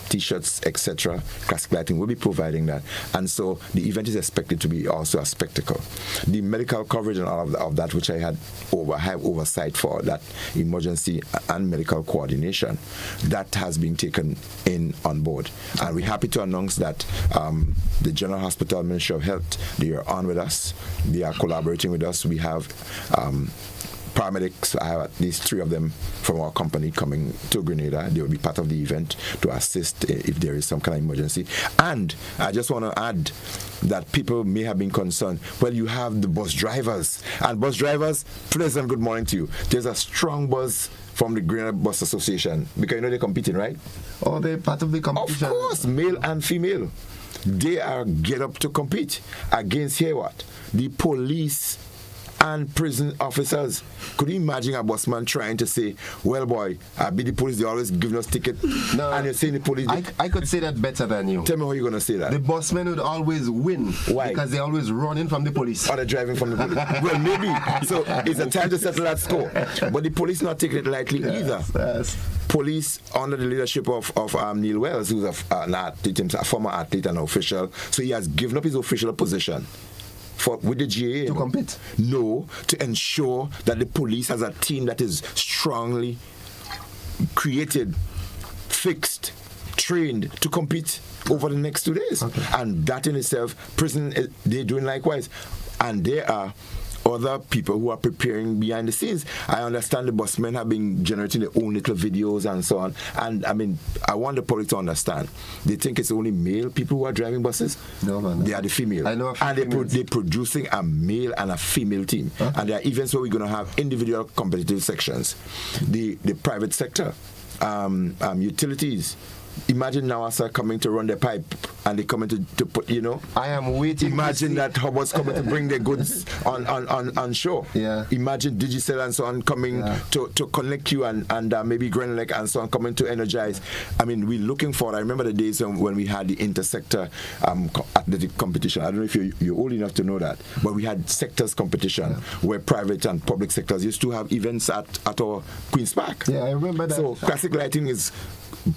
T-shirts, etc. Classic Lighting will be providing that. And so the event is expected to be also a spectacle. The medical coverage and all of that, which I have oversight for, that emergency and medical coordination, that has been taken in on board. And we're happy to announce that the General Hospital Ministry of Health, they are on with us. They are collaborating with us. We have paramedics. I have at least 3 of them from our company coming to Grenada. They will be part of the event to assist if there is some kind of emergency. And I just want to add that people may have been concerned. Well, you have the bus drivers. And bus drivers, pleasant good morning to you. There's a strong buzz from the Grenada Bus Association, because you know they're competing, right? Oh, they're part of the competition. Of course, male and female. They are get up to compete against here what? The police and prison officers. Could you imagine a busman trying to say, well, boy, I be the police, they always giving us ticket. No, and you're saying the police. I could say that better than you. Tell me how you're going to say that. The busmen would always win. Why? Because they're always running from the police. Or they're driving from the police. Well, maybe. So it's a time to settle that score. But the police not taking it lightly either. Yes. Police, under the leadership of Neil Wells, who's an athlete, a former athlete and official, so he has given up his official position with the GAA. To compete? No, to ensure that the police has a team that is strongly created, fixed, trained to compete over the next 2 days. Okay. And that in itself, prison, they're doing likewise. And there are other people who are preparing behind the scenes. I understand the busmen have been generating their own little videos and so on. And I mean, I want the public to understand. They think it's only male people who are driving buses. No, man. No. They are the female. I know. And they're producing a male and a female team. Huh? And there are events where we're going to have individual competitive sections. The private sector, utilities. Imagine NASA coming to run their pipe and they coming to put, you know. I am waiting. Imagine that Hubbard's coming to bring their goods on shore. Yeah. Imagine Digicel and so on coming to connect you and maybe Grenada and so on coming to energize. I mean, we're looking for. I remember the days when we had the intersector athletic competition. I don't know if you're old enough to know that, but we had sectors competition where private and public sectors used to have events at our Queen's Park. Yeah, I remember that. So Classic Lighting is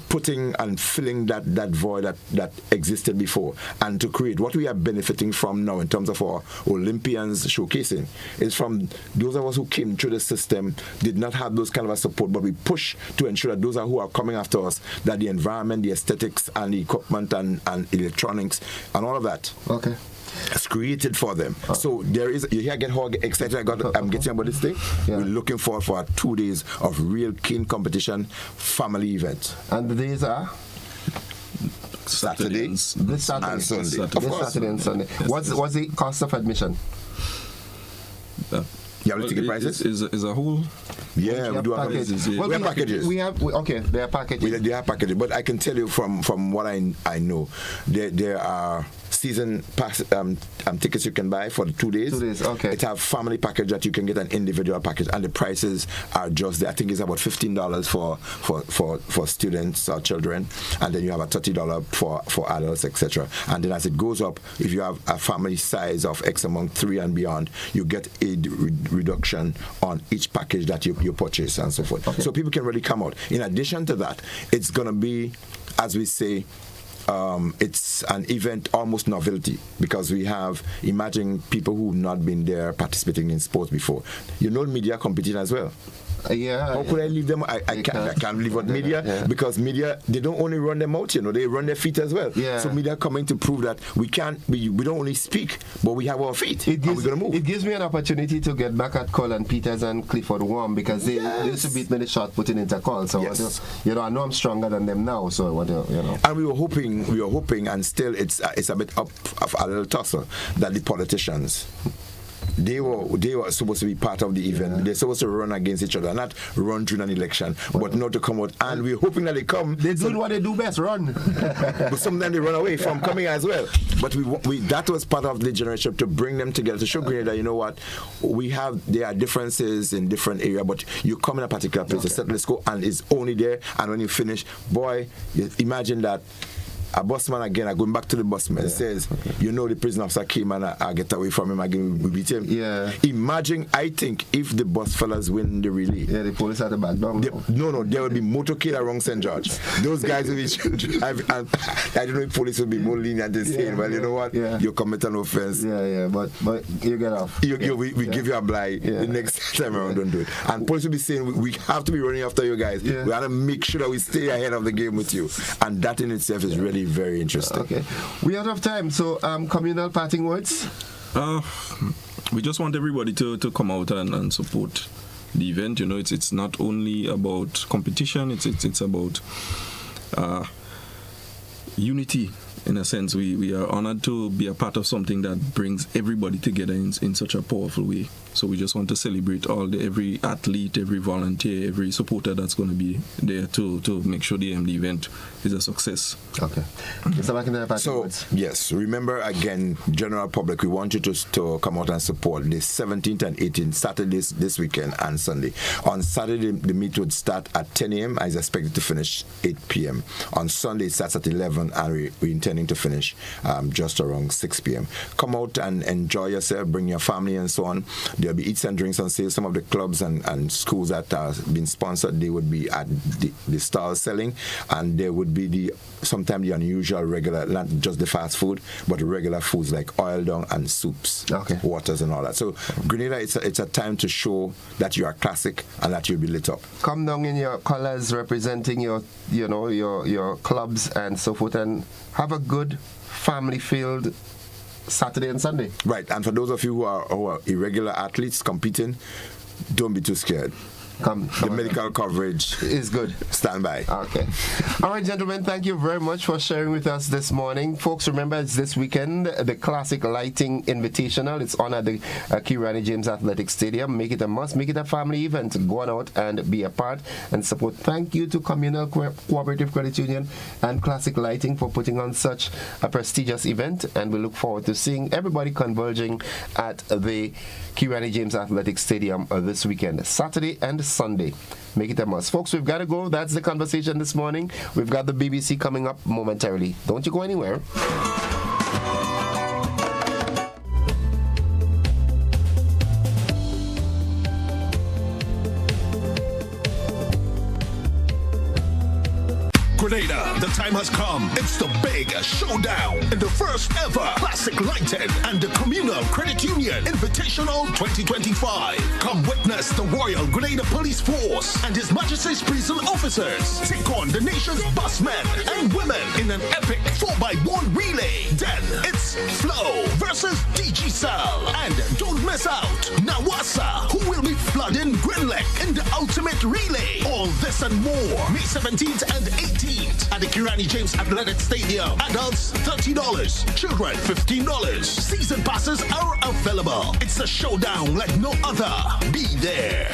putting and filling that void that existed before, and to create what we are benefiting from now in terms of our Olympians showcasing is from those of us who came through the system, did not have those kind of a support, but we push to ensure that those who are coming after us, that the environment, the aesthetics and the equipment and electronics and all of that it's created for them. So there is, you hear, get how excited I'm getting about this thing. We're looking forward for 2 days of real keen competition, family event. And the days are Saturday, this Saturday and Sunday. This Saturday and Sunday. What's the cost of admission? You have the ticket prices? Is a whole. Yeah, we do have packages. Well, we have packages. There are packages. They are packages, but I can tell you from what I know, there are season pass tickets you can buy for the 2 days. 2 days, okay. It have family package that you can get an individual package, and the prices are just there. I think it's about $15 for students or children, and then you have a $30 for adults, etc. And then as it goes up, if you have a family size of X among 3 and beyond, you get a reduction on each package that you purchase and so forth. So people can really come out. In addition to that, it's going to be, as we say, it's an event almost novelty, because we have, imagine people who've not been there participating in sports before. Media competing as well. How could I leave them? I can't leave out media, because media, they don't only run them out, they run their feet as well. So media coming to prove that we don't only speak, but we have our feet. We're going to move. It gives me an opportunity to get back at Colin Peters and Clifford Warm, because they used to beat me the shot putting into call. So I know I'm stronger than them now. So And we were hoping, and still it's a bit up of a little tussle, that the politicians, they were supposed to be part of the event. They're supposed to run against each other, not run through an election, but not to come out. And we're hoping that they come. They do what they do best, run. But sometimes they run away from coming as well. But that was part of the generation, to bring them together, to show Grenada, you know what, there are differences in different areas, but you come in a particular place, a certain school, and it's only there. And when you finish, boy, imagine that. A busman again, I going back to the busman, says, the prison officer came and I get away from him again, we beat him. Imagine, I think, if the bus fellas win the relay. The police at the back door. No, there will be motorcade around St. George. Those guys will be, I don't know if police will be more lenient and saying, well, you know what, you commit an offense. But you get off. We give you a blight. The next time around, don't do it. And police will be saying, we have to be running after you guys. We have to make sure that we stay ahead of the game with you. And that in itself is really very interesting. Okay, we out of time, so communal parting words. We just want everybody to come out and support the event. It's not only about competition. It's about unity. In a sense, we are honored to be a part of something that brings everybody together in such a powerful way. So we just want to celebrate every athlete, every volunteer, every supporter that's going to be there to make sure the event is a success. Okay. So, yes, remember again, general public, we want you to come out and support the 17th and 18th, Saturdays this weekend and Sunday. On Saturday, the meet would start at 10 a.m. and is expected to finish 8 p.m. On Sunday, it starts at 11 and we're intending to finish just around 6 p.m. Come out and enjoy yourself, bring your family and so on. There'll be eats and drinks on sale. Some of the clubs and schools that are being sponsored, they would be at the stalls selling, and there would be sometimes the unusual regular, not just the fast food, but regular foods like oil dung and soups, waters and all that. So Grenada, it's a time to show that you are classic and that you'll be lit up. Come down in your colors representing your clubs and so forth, and have a good family-filled Saturday and Sunday. Right, and for those of you who are irregular athletes competing, don't be too scared. The medical coverage is good. Stand by. Okay. All right, gentlemen, thank you very much for sharing with us this morning. Folks, remember, it's this weekend, the Classic Lighting Invitational. It's on at the Kirani James Athletic Stadium. Make it a must. Make it a family event. Go on out and be a part and support. Thank you to Communal Cooperative Credit Union and Classic Lighting for putting on such a prestigious event. And we look forward to seeing everybody converging at the Kirani James Athletic Stadium this weekend, Saturday and Sunday. Make it a must. Folks, we've got to go. That's the conversation this morning. We've got the BBC coming up momentarily. Don't you go anywhere. Grenada, the time has come. It's the big showdown in the first ever Classic Lighten and the Communal Credit Union Invitational 2025. Come witness the Royal Grenada Police Force and His Majesty's prison officers take on the nation's busmen and women in an epic 4x1 relay. Then it's Flow versus DG Sal. And don't miss out, Nawasa, who will be flooding Grenlec in the ultimate relay. All this and more, May 17th and 18th at the Kirani James Athletic Stadium. Adults $30, children $15. Season passes are available. It's a showdown like no other. Be there.